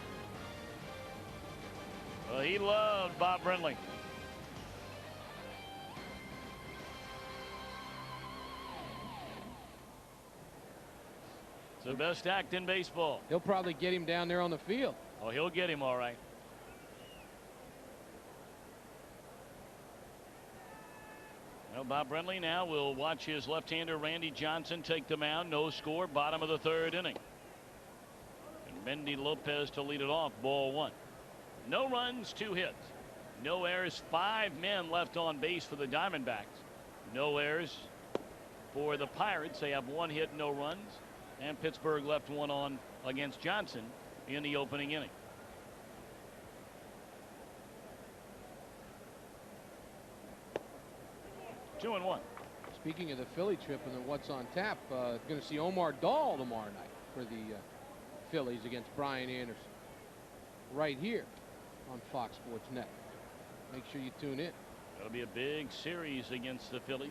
Well, he loved Bob Brenly. It's the best act in baseball. He'll probably get him down there on the field. Oh, he'll get him all right. Well, Bob Brenly now will watch his left-hander Randy Johnson take the mound. No score, bottom of the third inning. And Mendy Lopez to lead it off, ball 1. No runs, 2 hits. No errors, 5 men left on base for the Diamondbacks. No errors for the Pirates. They have 1 hit, no runs. And Pittsburgh left 1 on against Johnson in the opening inning. Two and 1. Speaking of the Philly trip and the what's on tap, going to see Omar Dahl tomorrow night for the Phillies against Brian Anderson. Right here on Fox Sports Net. Make sure you tune in. That'll be a big series against the Phillies.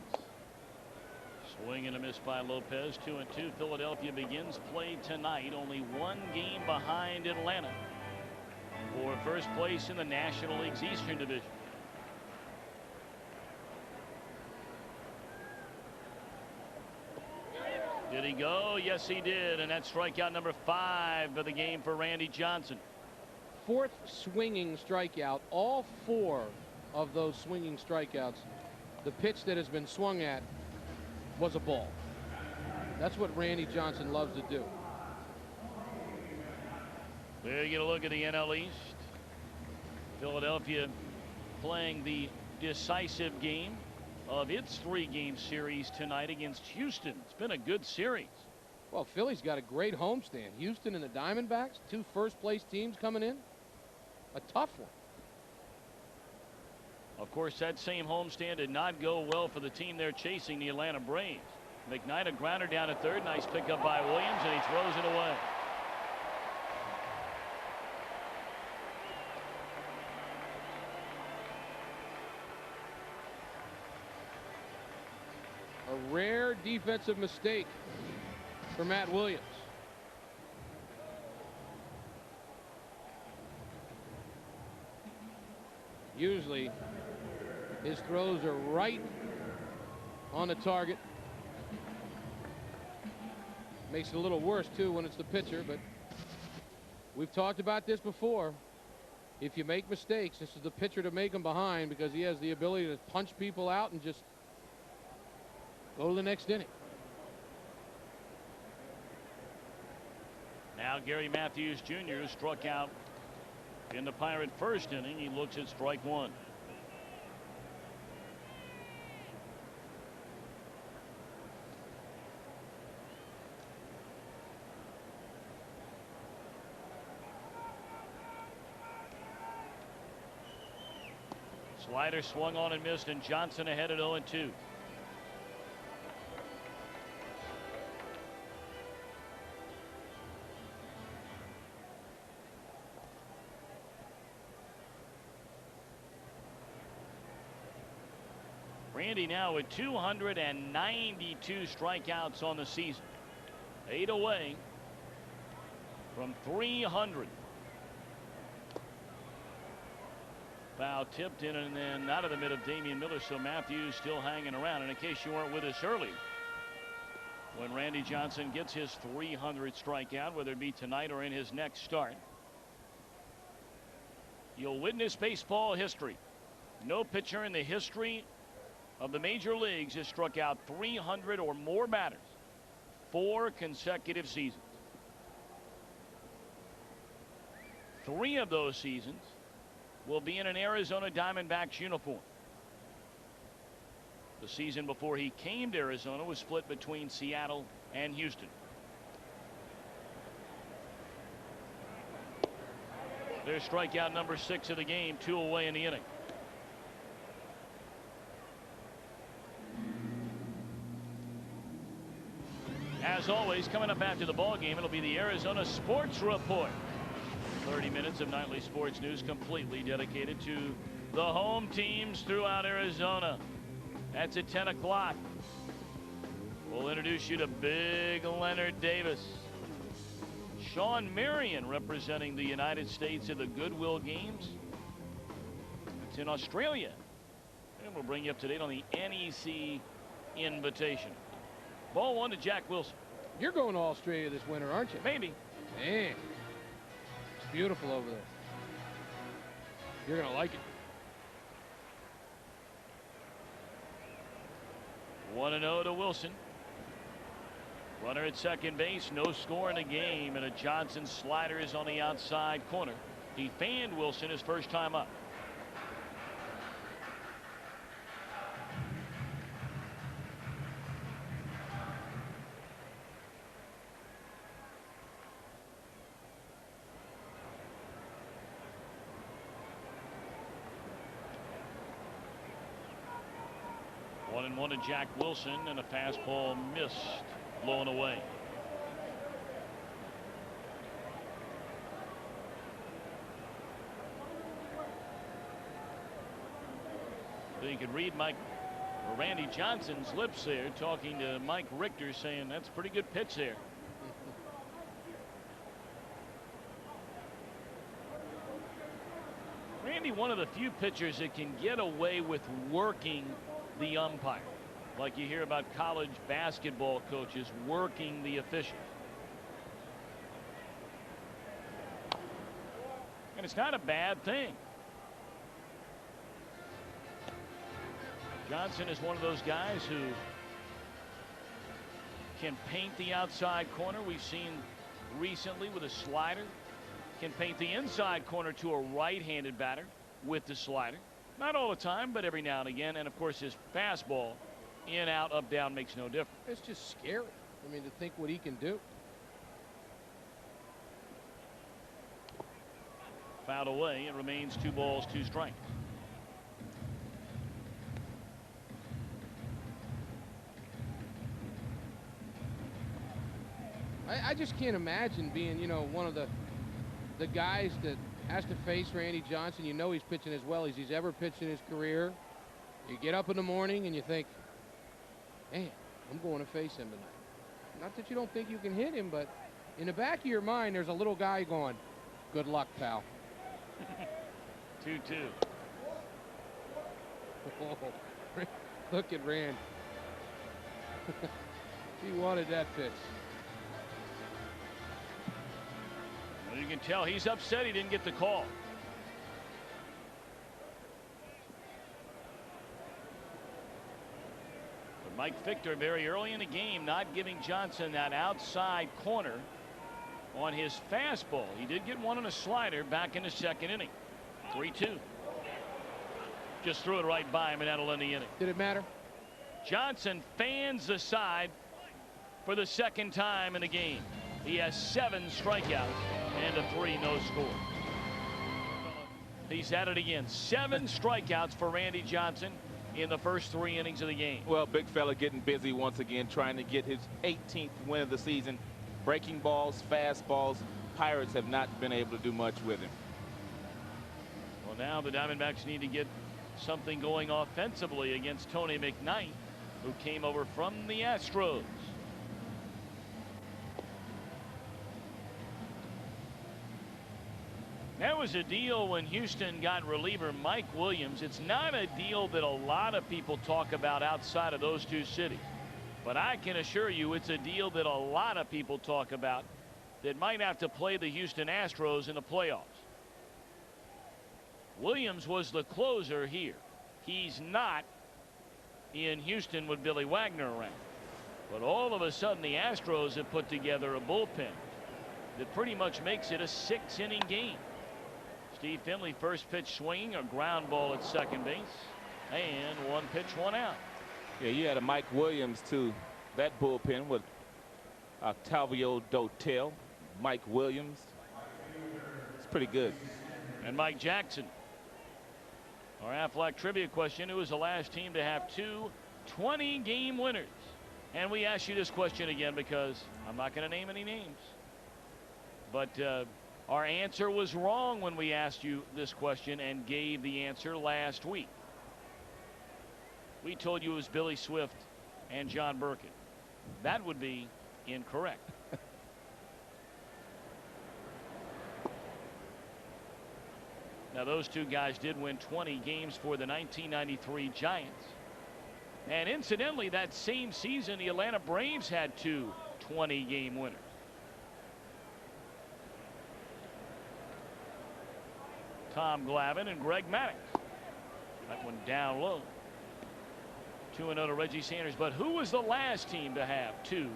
Swing and a miss by Lopez. 2-2. Philadelphia begins play tonight. Only 1 game behind Atlanta for first place in the National League's Eastern Division. Did he go? Yes, he did. And that's strikeout number 5 of the game for Randy Johnson. 4th swinging strikeout. All 4 of those swinging strikeouts, the pitch that has been swung at was a ball. That's what Randy Johnson loves to do. There you get a look at the NL East. Philadelphia playing the decisive game of its 3-game series tonight against Houston. It's been a good series. Well, Philly's got a great homestand. Houston and the Diamondbacks, 2 first-place teams coming in. A tough one. Of course, that same homestand did not go well for the team they're chasing, the Atlanta Braves. McKnight, a grounder down at third. Nice pickup by Williams, and he throws it away. A rare defensive mistake for Matt Williams. Usually his throws are right on the target. Makes it a little worse too when it's the pitcher, but we've talked about this before. If you make mistakes, this is the pitcher to make them behind, because he has the ability to punch people out and just go to the next inning. Now Gary Matthews Jr. struck out in the Pirate first inning. He looks at strike one. Slider swung on and missed, and Johnson ahead at 0-2. Randy now with 292 strikeouts on the season. 8 away from 300. Foul tipped in and then out of the mid of Damian Miller, so Matthews still hanging around. And in case you weren't with us earlier, when Randy Johnson gets his 300th strikeout, whether it be tonight or in his next start, you'll witness baseball history. No pitcher in the history of the major leagues has struck out 300 or more batters 4 consecutive seasons. 3 of those seasons will be in an Arizona Diamondbacks uniform. The season before he came to Arizona was split between Seattle and Houston. There's strikeout number 6 of the game, 2 away in the inning. As always, coming up after the ball game, it'll be the Arizona Sports Report. 30 minutes of nightly sports news completely dedicated to the home teams throughout Arizona. That's at 10 o'clock. We'll introduce you to Big Leonard Davis. Sean Marion representing the United States at the Goodwill Games. It's in Australia. And we'll bring you up to date on the NEC Invitation. Ball 1 to Jack Wilson. You're going to Australia this winter, aren't you? Maybe. Man, it's beautiful over there. You're going to like it. 1-0 to Wilson. Runner at second base, no score in the game, and a Johnson slider is on the outside corner. He fanned Wilson his first time up. One to Jack Wilson, and a fastball missed, blown away. So you could read Randy Johnson's lips there, talking to Mike Richter, saying that's a pretty good pitch there. Randy, one of the few pitchers that can get away with working the umpire, like you hear about college basketball coaches working the officials. And it's not a bad thing. Johnson is one of those guys who can paint the outside corner. We've seen recently with a slider. Can paint the inside corner to a right-handed batter with the slider. Not all the time, but every now and again. And of course, his fastball, in, out, up, down, makes no difference. It's just scary. I mean, to think what he can do. Fouled away. It remains 2 balls, 2 strikes. I just can't imagine being, you know, one of the guys that has to face Randy Johnson. You know he's pitching as well as he's ever pitched in his career. You get up in the morning and you think, man, I'm going to face him tonight. Not that you don't think you can hit him, but in the back of your mind, there's a little guy going, good luck, pal. 2-2. Oh, look at Rand. He wanted that pitch. Well, you can tell he's upset he didn't get the call. But Mike Victor very early in the game not giving Johnson that outside corner on his fastball. He did get one on a slider back in the 2nd inning. 3-2. Just threw it right by him, and that'll end the inning. Did it matter? Johnson fans the side for the 2nd time in the game. He has 7 strikeouts and a 3 no score. He's at it again. 7 strikeouts for Randy Johnson in the first 3 innings of the game. Well, big fella getting busy once again, trying to get his 18th win of the season. Breaking balls, fastballs. Pirates have not been able to do much with him. Well, now the Diamondbacks need to get something going offensively against Tony McKnight, who came over from the Astros. That was a deal when Houston got reliever Mike Williams. It's not a deal that a lot of people talk about outside of those 2 cities. But I can assure you it's a deal that a lot of people talk about that might have to play the Houston Astros in the playoffs. Williams was the closer here. He's not in Houston with Billy Wagner around. But all of a sudden the Astros have put together a bullpen that pretty much makes it a 6-inning game. Steve Finley first pitch swinging, a ground ball at second base, and 1 pitch, 1 out. Yeah, you had a Mike Williams to that bullpen with Octavio Dotel, Mike Williams. It's pretty good. And Mike Jackson. Our Aflac trivia question: who was the last team to have 2 20-game winners? And we ask you this question again because I'm not going to name any names. But our answer was wrong when we asked you this question and gave the answer last week. We told you it was Billy Swift and John Burkett. That would be incorrect. Now those 2 guys did win 20 games for the 1993 Giants. And incidentally, that same season the Atlanta Braves had 2 20-game winners. Tom Glavine and Greg Maddux. That one down low. 2-0 to Reggie Sanders. But who was the last team to have 2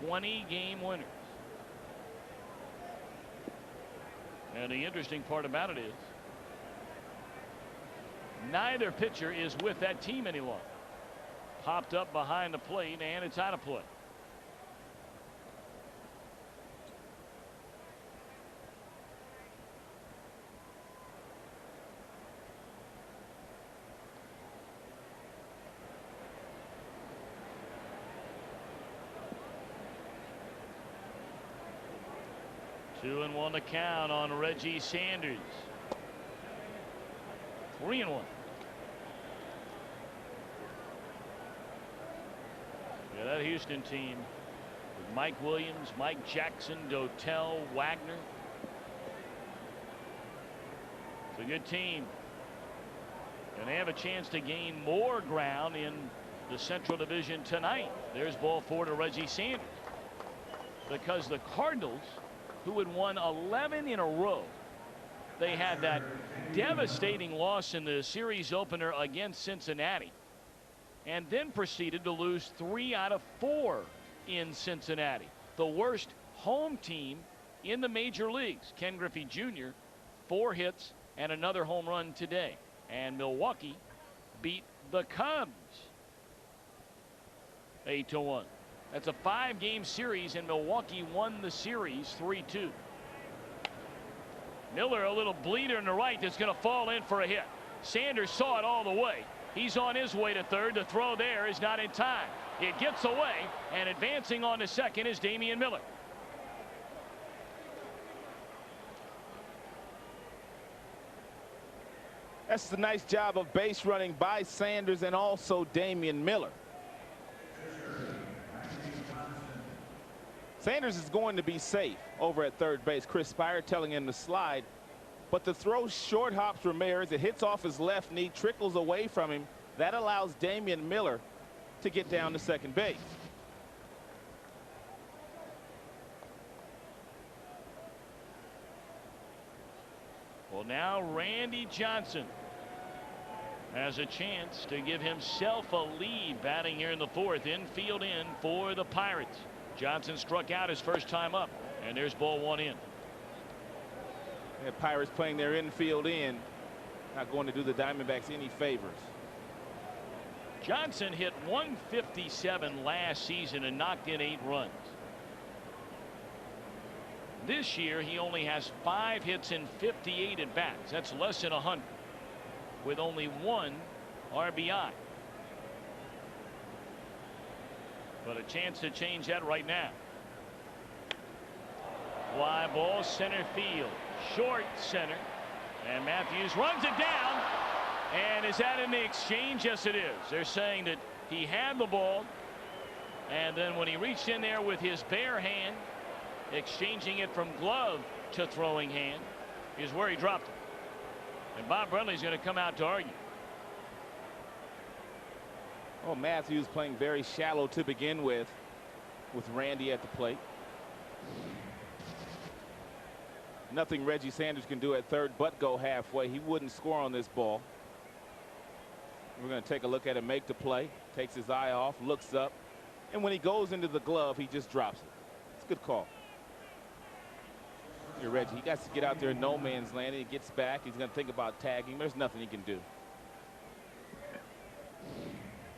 20-game winners? And the interesting part about it is neither pitcher is with that team any longer. Popped up behind the plate, and it's out of play. Two and 1 to count on Reggie Sanders. 3-1. Yeah, that Houston team with Mike Williams, Mike Jackson, Dotel, Wagner. It's a good team. And they have a chance to gain more ground in the Central Division tonight. There's ball 4 to Reggie Sanders. Because the Cardinals, who had won 11 in a row, they had that devastating loss in the series opener against Cincinnati, and then proceeded to lose 3 out of 4 in Cincinnati. The worst home team in the major leagues. Ken Griffey Jr. 4 hits and another home run today. And Milwaukee beat the Cubs 8-1. That's a 5-game series, and Milwaukee won the series 3-2. Miller, a little bleeder in the right that's going to fall in for a hit. Sanders saw it all the way. He's on his way to third. The throw there is not in time. It gets away, and advancing on to second is Damian Miller. That's a nice job of base running by Sanders and also Damian Miller. Sanders is going to be safe over at third base. Chris Spire telling him to slide, but the throw short hops Ramirez. It hits off his left knee, trickles away from him. That allows Damian Miller to get down to second base. Well, now Randy Johnson has a chance to give himself a lead, batting here in the fourth. Infield in for the Pirates. Johnson struck out his first time up, and there's ball one in. The Pirates playing their infield in, not going to do the Diamondbacks any favors. Johnson hit 157 last season and knocked in 8 runs. This year he only has 5 hits and 58 at bats. That's less than 100, with only 1 RBI. But a chance to change that right now. Fly ball, center field, short center, and Matthews runs it down. And is that in the exchange? Yes, it is. They're saying that he had the ball, and then when he reached in there with his bare hand, exchanging it from glove to throwing hand, is where he dropped it. And Bob Brenly's going to come out to argue. Well, Matthews playing very shallow to begin with Randy at the plate. Nothing Reggie Sanders can do at third but go halfway. He wouldn't score on this ball. We're going to take a look at him make the play. Takes his eye off, looks up, and when he goes into the glove, he just drops it. It's a good call. Here, Reggie, he got to get out there in no man's land, and he gets back. He's going to think about tagging. There's nothing he can do.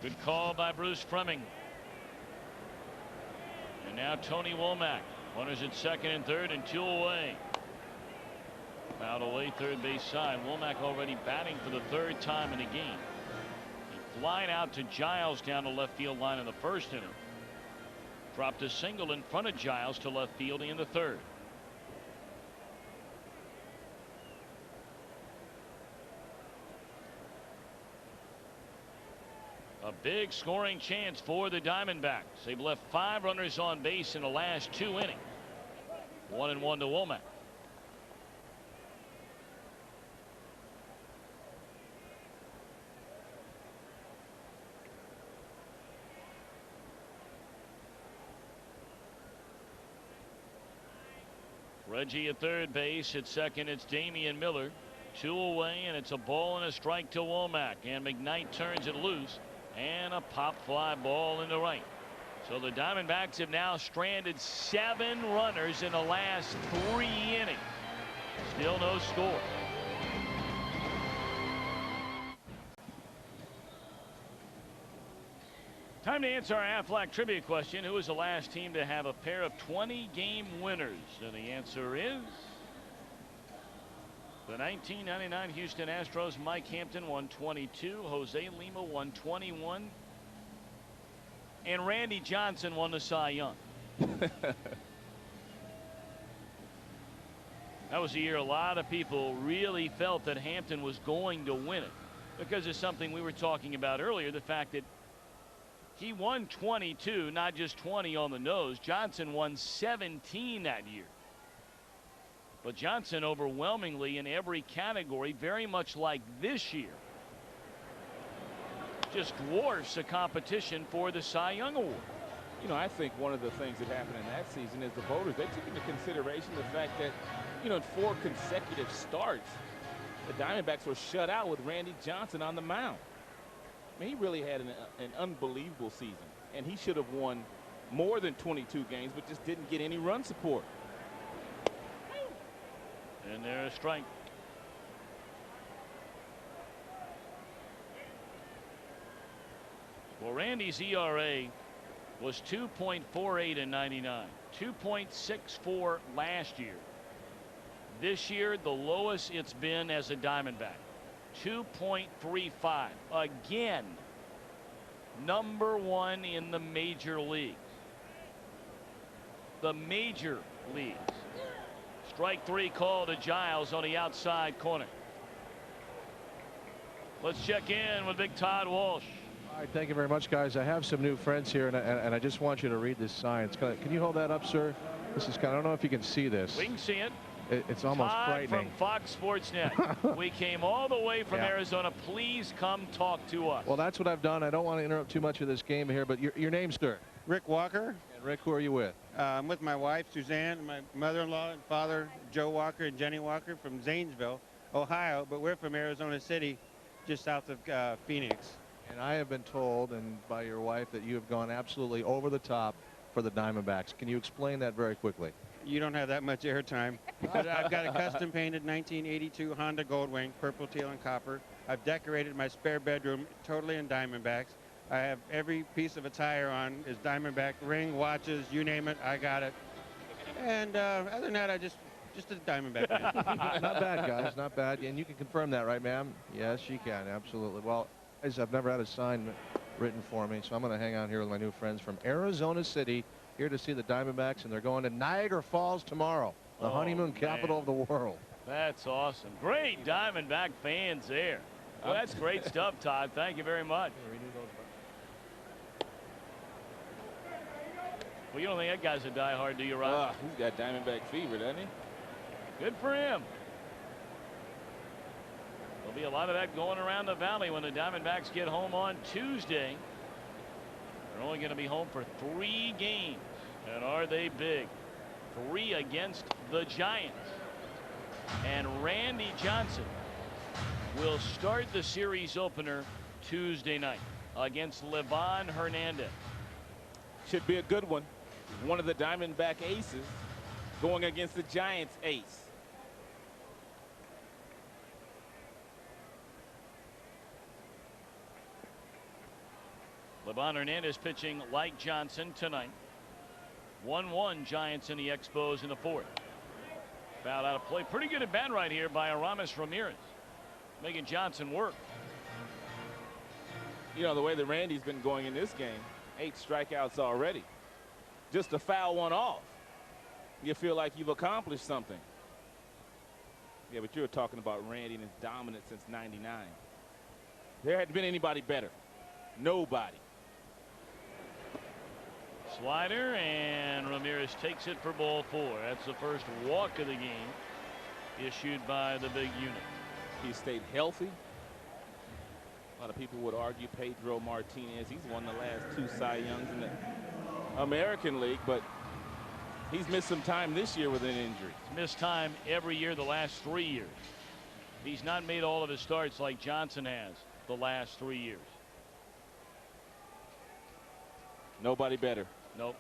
Good call by Bruce Fleming. And now Tony Womack. Runners at second and third and 2 away. Out away third base side. Womack already batting for the 3rd time in the game. He flied out to Giles down the left field line in the first inning. Dropped a single in front of Giles to left field in the 3rd. A big scoring chance for the Diamondbacks. They've left 5 runners on base in the last 2 innings. 1-1 to Womack. Reggie at third base. At second, it's Damian Miller. 2 away, and it's a ball and a strike to Womack. And McKnight turns it loose. And a pop fly ball into right. So the Diamondbacks have now stranded 7 runners in the last 3 innings. Still no score. Time to answer our Aflac trivia question. Who was the last team to have a pair of 20-game winners? And the answer is the 1999 Houston Astros. Mike Hampton won 22. Jose Lima won 21. And Randy Johnson won the Cy Young. That was a year a lot of people really felt that Hampton was going to win it because of something we were talking about earlier, the fact that he won 22, not just 20 on the nose. Johnson won 17 that year. But Johnson overwhelmingly in every category, very much like this year, just dwarfs the competition for the Cy Young Award. You know, I think one of the things that happened in that season is the voters, they took into consideration the fact that, you know, in 4 consecutive starts, the Diamondbacks were shut out with Randy Johnson on the mound. I mean, he really had an unbelievable season, and he should have won more than 22 games, but just didn't get any run support. And there's a strike. Well, Randy's ERA was 2.48 in '99, 2.64 last year. This year, the lowest it's been as a Diamondback, 2.35. Again, #1 in the major leagues. The major leagues. Strike 3 call to Giles on the outside corner. Let's check in with Big Todd Walsh. All right, thank you very much, guys. I have some new friends here, and I just want you to read this sign. Can you hold that up, sir? This is I don't know if you can see this. We can see it. It's almost Todd frightening. from Fox Sports Net. We came all the way from Arizona. Please come talk to us. Well, that's what I've done. I don't want to interrupt too much of this game here, but your name, sir? Rick Walker. And Rick, who are you with? I'm with my wife, Suzanne, and my mother-in-law and father, Joe Walker and Jenny Walker from Zanesville, Ohio, but we're from Arizona City, just south of Phoenix. And I have been told, and by your wife, that you have gone absolutely over the top for the Diamondbacks. Can you explain that very quickly? You don't have that much airtime. But I've got a custom painted 1982 Honda Goldwing, purple, teal, and copper. I've decorated my spare bedroom totally in Diamondbacks. I have every piece of attire on is Diamondback, ring, watches, you name it, I got it. And other than that, I just a Diamondback fan. Not bad, guys, not bad. And you can confirm that, right, ma'am? Yes, she can, absolutely. Well, guys, I've never had a sign written for me, so I'm going to hang out here with my new friends from Arizona City, here to see the Diamondbacks, and they're going to Niagara Falls tomorrow, the honeymoon capital of the world. That's awesome. Great Diamondback fans there. Well, that's great stuff, Todd. Thank you very much. Well, you don't think that guy's a diehard, do you, Rob? He's got Diamondback fever, doesn't he? Good for him. There'll be a lot of that going around the valley when the Diamondbacks get home on Tuesday. They're only going to be home for 3 games. And are they big? 3 against the Giants. And Randy Johnson will start the series opener Tuesday night against Livan Hernandez. Should be a good one. One of the Diamondback aces going against the Giants ace. Livan Hernandez pitching like Johnson tonight. 1-1 Giants in the Expos in the 4th. Foul out of play. Pretty good at bat right here by Aramis Ramirez, making Johnson work. You know, the way that Randy's been going in this game, 8 strikeouts already. Just to foul one off, you feel like you've accomplished something. Yeah, but you were talking about Randy and his dominance since '99. There hadn't been anybody better. Nobody. Slider, and Ramirez takes it for ball 4. That's the first walk of the game issued by the big unit. He stayed healthy. A lot of people would argue Pedro Martinez. He's won the last 2 Cy Youngs in the American League, but he's missed some time this year with an injury. He's missed time every year the last 3 years. He's not made all of his starts like Johnson has the last 3 years. Nobody better. Nope.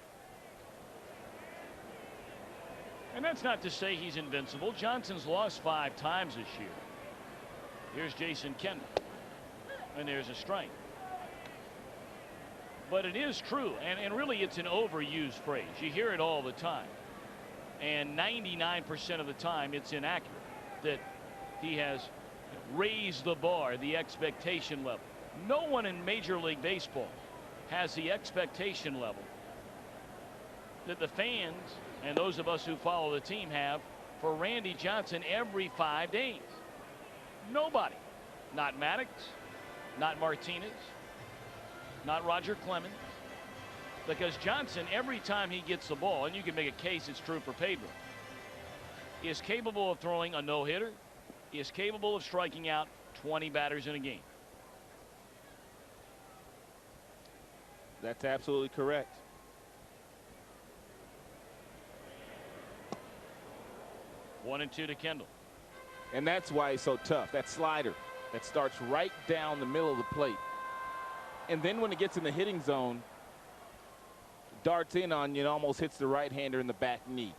And that's not to say he's invincible. Johnson's lost 5 times this year. Here's Jason Kendall. And there's a strike. But it is true, and really it's an overused phrase. You hear it all the time. And 99% of the time it's inaccurate that he has raised the bar, the expectation level. No one in Major League Baseball has the expectation level that the fans and those of us who follow the team have for Randy Johnson every 5 days. Nobody. Not Maddox, not Martinez, not Roger Clemens. Because Johnson, every time he gets the ball, and you can make a case it's true for Pedro, is capable of throwing a no-hitter, is capable of striking out 20 batters in a game. That's absolutely correct. One and 2 to Kendall. And that's why he's so tough. That slider that starts right down the middle of the plate. And then when it gets in the hitting zone, darts in on you and almost hits the right-hander in the back knee.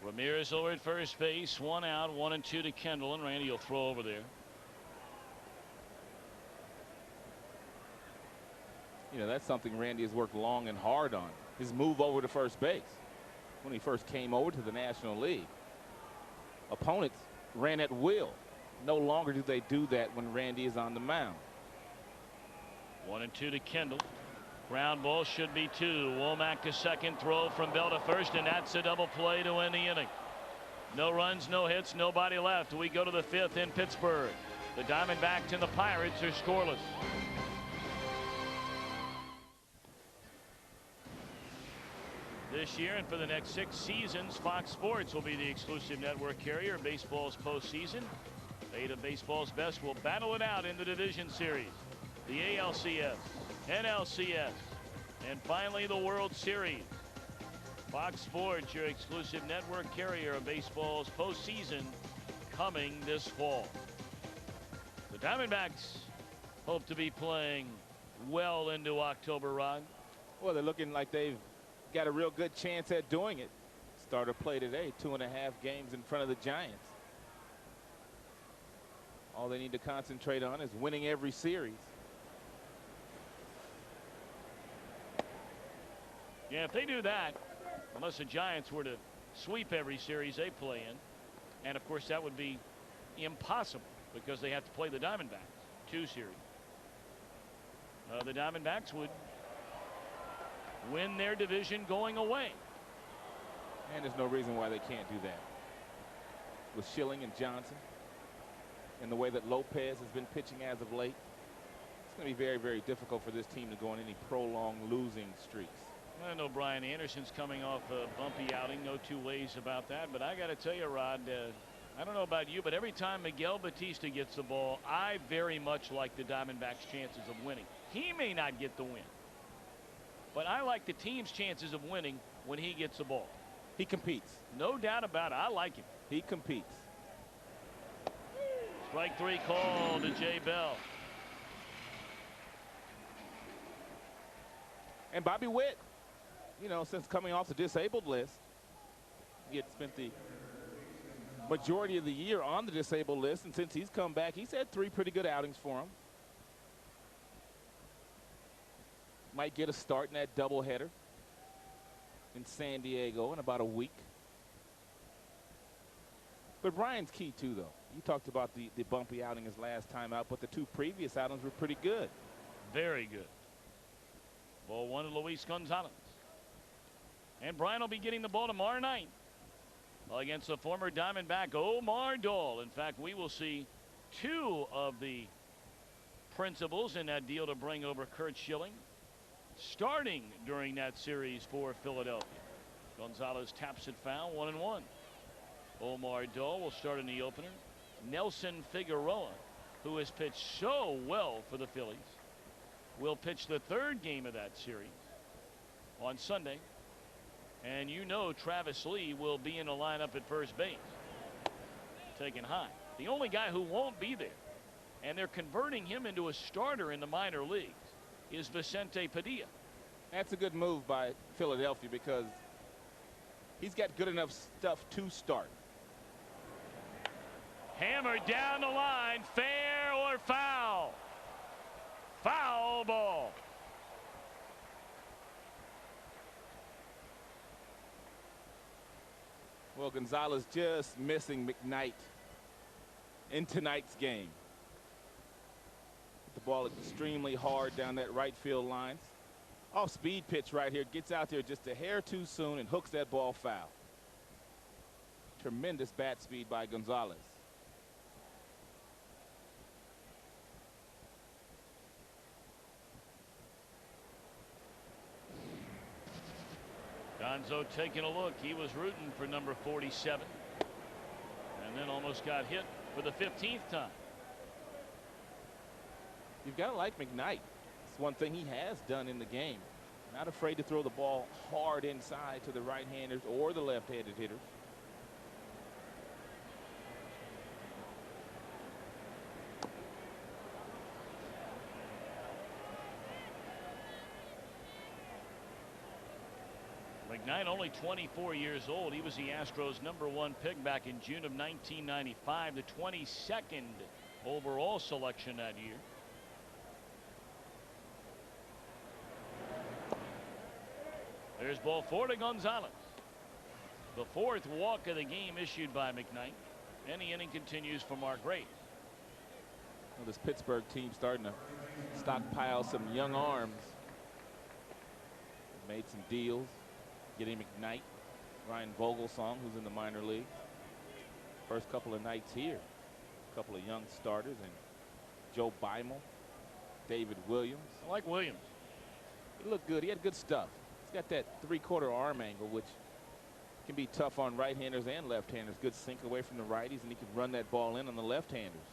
Ramirez over at first base, 1 out, 1 and 2 to Kendall, and Randy will throw over there. You know, that's something Randy has worked long and hard on. His move over to first base when he first came over to the National League. Opponents ran at will. No longer do they do that when Randy is on the mound. 1-2 to Kendall. Ground ball should be 2. Womack to second, throw from Bell to first, and that's a double play to end the inning. No runs, no hits, nobody left. We go to the 5th in Pittsburgh. The Diamondbacks and the Pirates are scoreless. This year and for the next 6 seasons, Fox Sports will be the exclusive network carrier of baseball's postseason. 8 of baseball's best will battle it out in the division series, the ALCS, NLCS, and finally the World Series. Fox Sports, your exclusive network carrier of baseball's postseason, coming this fall. The Diamondbacks hope to be playing well into October, Rod. Well, they're looking like they've got a real good chance at doing it. Starter play today, 2.5 games in front of the Giants. All they need to concentrate on is winning every series. Yeah, if they do that, unless the Giants were to sweep every series they play in, and of course that would be impossible because they have to play the Diamondbacks 2 series. The Diamondbacks would win their division going away. And there's no reason why they can't do that. With Schilling and Johnson and the way that Lopez has been pitching as of late, it's going to be very, very difficult for this team to go on any prolonged losing streaks. I know Brian Anderson's coming off a bumpy outing, no 2 ways about that, but I got to tell you, Rod, I don't know about you, but every time Miguel Batista gets the ball, I very much like the Diamondbacks' chances of winning. He may not get the win, but I like the team's chances of winning when he gets the ball. He competes. No doubt about it. I like him. He competes. Strike 3 call to Jay Bell. And Bobby Witt, you know, since coming off the disabled list, he had spent the majority of the year on the disabled list, and since he's come back, he's had 3 pretty good outings for him. Might get a start in that doubleheader in San Diego in about a week. But Brian's key too, though. You talked about the bumpy outing his last time out, but the 2 previous outings were pretty good. Very good. Ball 1 to Luis Gonzalez. And Brian will be getting the ball tomorrow night against the former Diamondback Omar Dahl. In fact, we will see 2 of the principals in that deal to bring over Curt Schilling starting during that series for Philadelphia. Gonzalez taps it foul, 1-1. Omar Dahl will start in the opener. Nelson Figueroa, who has pitched so well for the Phillies, will pitch the 3rd game of that series on Sunday. And you know Travis Lee will be in the lineup at first base, taken high. The only guy who won't be there, and they're converting him into a starter in the minor leagues, is Vicente Padilla. That's a good move by Philadelphia because he's got good enough stuff to start. Hammered down the line, fair or foul? Foul ball. Well, Gonzalez just missing McKnight in tonight's game. The ball extremely hard down that right field line. Off speed pitch right here, gets out there just a hair too soon and hooks that ball foul. Tremendous bat speed by Gonzalez. Gonzo taking a look. He was rooting for number 47 and then almost got hit for the 15th time. You've got to like McKnight. It's one thing he has done in the game. Not afraid to throw the ball hard inside to the right-handers or the left-handed hitters. McKnight only 24 years old. He was the Astros' #1 pick back in June of 1995, the 22nd overall selection that year. There's ball 4 to Gonzalez. The 4th walk of the game issued by McKnight. And the inning continues for Mark Grace. Well, this Pittsburgh team starting to stockpile some young arms. Made some deals, getting McKnight, Ryan Vogelsong, who's in the minor leagues. First couple of nights here. A couple of young starters, and Joe Beimel, David Williams. I like Williams. He looked good. He had good stuff. He's got that 3/4 arm angle, which can be tough on right-handers and left-handers. Good sink away from the righties, and he can run that ball in on the left-handers.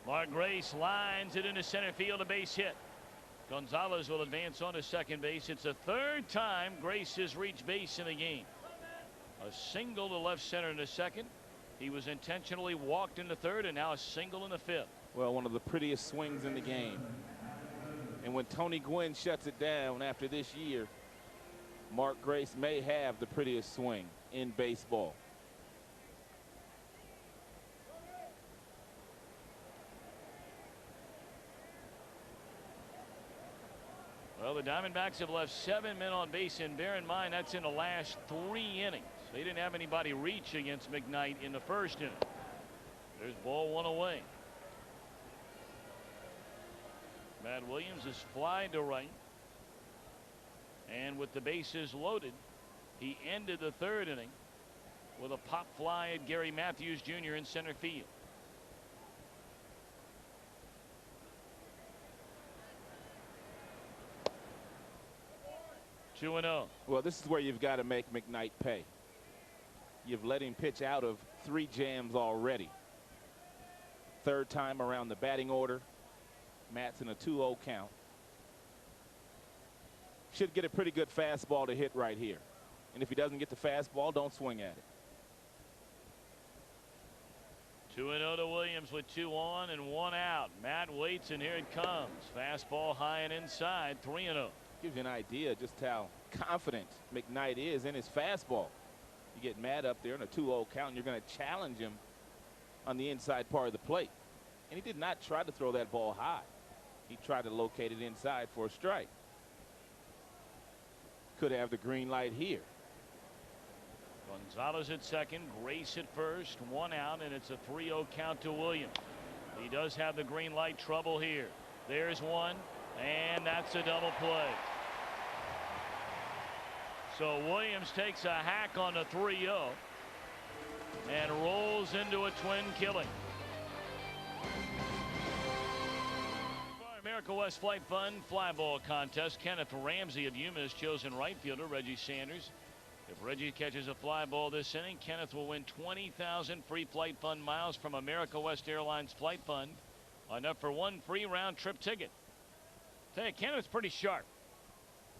Mark Grace lines it into center field, a base hit. Gonzalez will advance on to second base. It's the 3rd time Grace has reached base in the game. A single to left center in the 2nd. He was intentionally walked in the 3rd, and now a single in the 5th. Well, one of the prettiest swings in the game. And when Tony Gwynn shuts it down after this year, Mark Grace may have the prettiest swing in baseball. Well, the Diamondbacks have left 7 men on base, and bear in mind that's in the last 3 innings. They didn't have anybody reach against McKnight in the 1st inning. There's ball 1 away. Matt Williams is fly to right. And with the bases loaded, he ended the 3rd inning with a pop fly at Gary Matthews Jr. in center field. Two and 0. Well, this is where you've got to make McKnight pay. You've let him pitch out of 3 jams already. 3rd time around the batting order. Matt's in a 2-0 count. Should get a pretty good fastball to hit right here. And if he doesn't get the fastball, don't swing at it. 2-0 to Williams with 2 on and 1 out. Matt waits, and here it comes. Fastball high and inside. 3-0. Gives you an idea just how confident McKnight is in his fastball. You get Matt up there in a 2-0 count, and you're going to challenge him on the inside part of the plate. And he did not try to throw that ball high. He tried to locate it inside for a strike. Could have the green light here. Gonzalez at second, Grace at first, 1 out, and it's a 3-0 count to Williams. He does have the green light trouble here. There's one, and that's a double play. So Williams takes a hack on the 3-0 and rolls into a twin killing. America West Flight Fund fly ball contest. Kenneth Ramsey of Yuma is chosen right fielder. Reggie Sanders. If Reggie catches a fly ball this inning, Kenneth will win 20,000 free flight fund miles from America West Airlines Flight Fund. Enough for 1 free round trip ticket. Tell you, Kenneth's pretty sharp.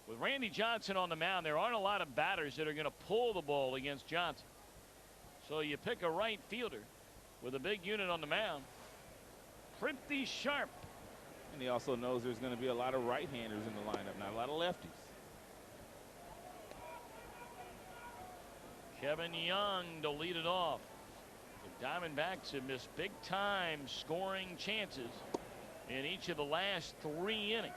With Randy Johnson on the mound, there aren't a lot of batters that are going to pull the ball against Johnson. So you pick a right fielder with a big unit on the mound. Pretty sharp. And he also knows there's going to be a lot of right-handers in the lineup, not a lot of lefties. Kevin Young to lead it off. The Diamondbacks have missed big-time scoring chances in each of the last 3 innings.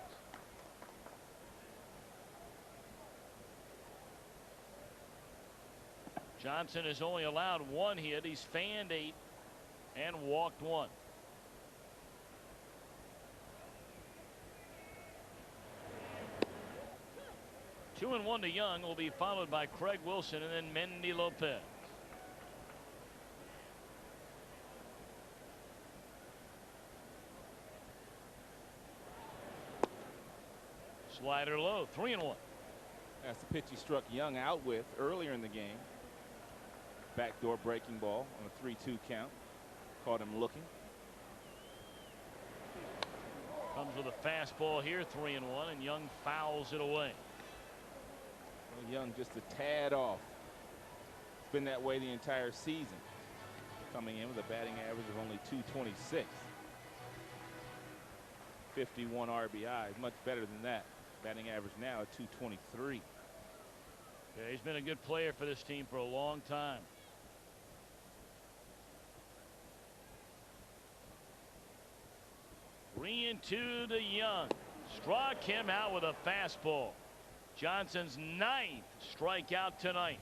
Johnson has only allowed 1 hit. He's fanned 8 and walked 1. Two and 1 to Young will be followed by Craig Wilson and then Mendy Lopez. Slider low, 3-1. That's the pitch he struck Young out with earlier in the game. Backdoor breaking ball on a 3-2 count. Caught him looking. Comes with a fastball here, 3-1, and Young fouls it away. Well, Young just a tad off. It's been that way the entire season. Coming in with a batting average of only .226. 51 RBI, much better than that. Batting average now at .223. Yeah, he's been a good player for this team for a long time. Three and 2 to Young. Struck him out with a fastball. Johnson's 9th strikeout tonight.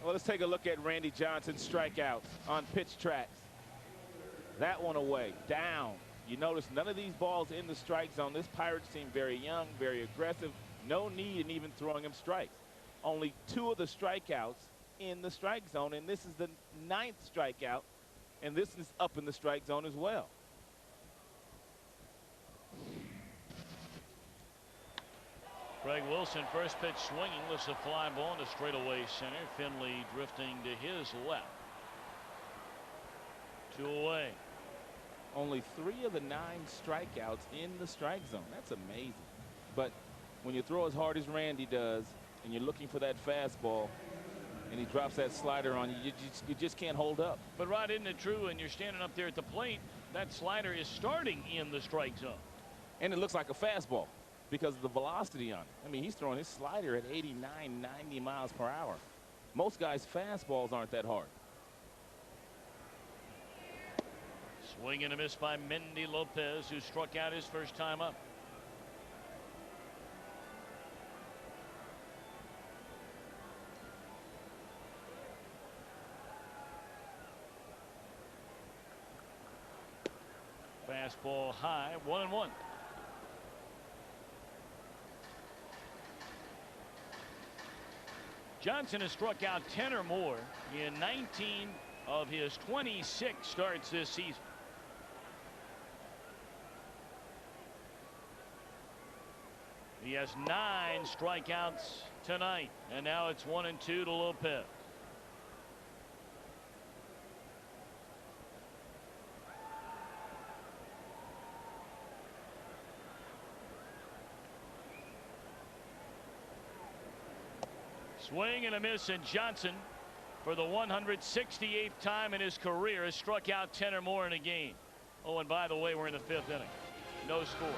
Well, let's take a look at Randy Johnson's strikeouts on pitch tracks. That one away, down. You notice none of these balls in the strike zone. This Pirates team very young, very aggressive. No need in even throwing him strikes. Only 2 of the strikeouts in the strike zone, and this is the 9th strikeout, and this is up in the strike zone as well. Greg Wilson, first pitch swinging, lifts a fly ball into straightaway center. Finley drifting to his left. 2 away. Only 3 of the 9 strikeouts in the strike zone. That's amazing. But when you throw as hard as Randy does, and you're looking for that fastball, and he drops that slider on you, you just can't hold up. But Rod, isn't it true, and you're standing up there at the plate, that slider is starting in the strike zone. And it looks like a fastball because of the velocity on it. I mean, he's throwing his slider at 89, 90 miles per hour. Most guys' fastballs aren't that hard. Swing and a miss by Mendy Lopez, who struck out his first time up. Fastball high, 1-1. Johnson has struck out 10 or more in 19 of his 26 starts this season. He has 9 strikeouts tonight, and now it's 1-2 to Lopez. Swing and a miss, and Johnson, for the 168th time in his career, has struck out 10 or more in a game. Oh, and by the way, we're in the 5th inning. No score.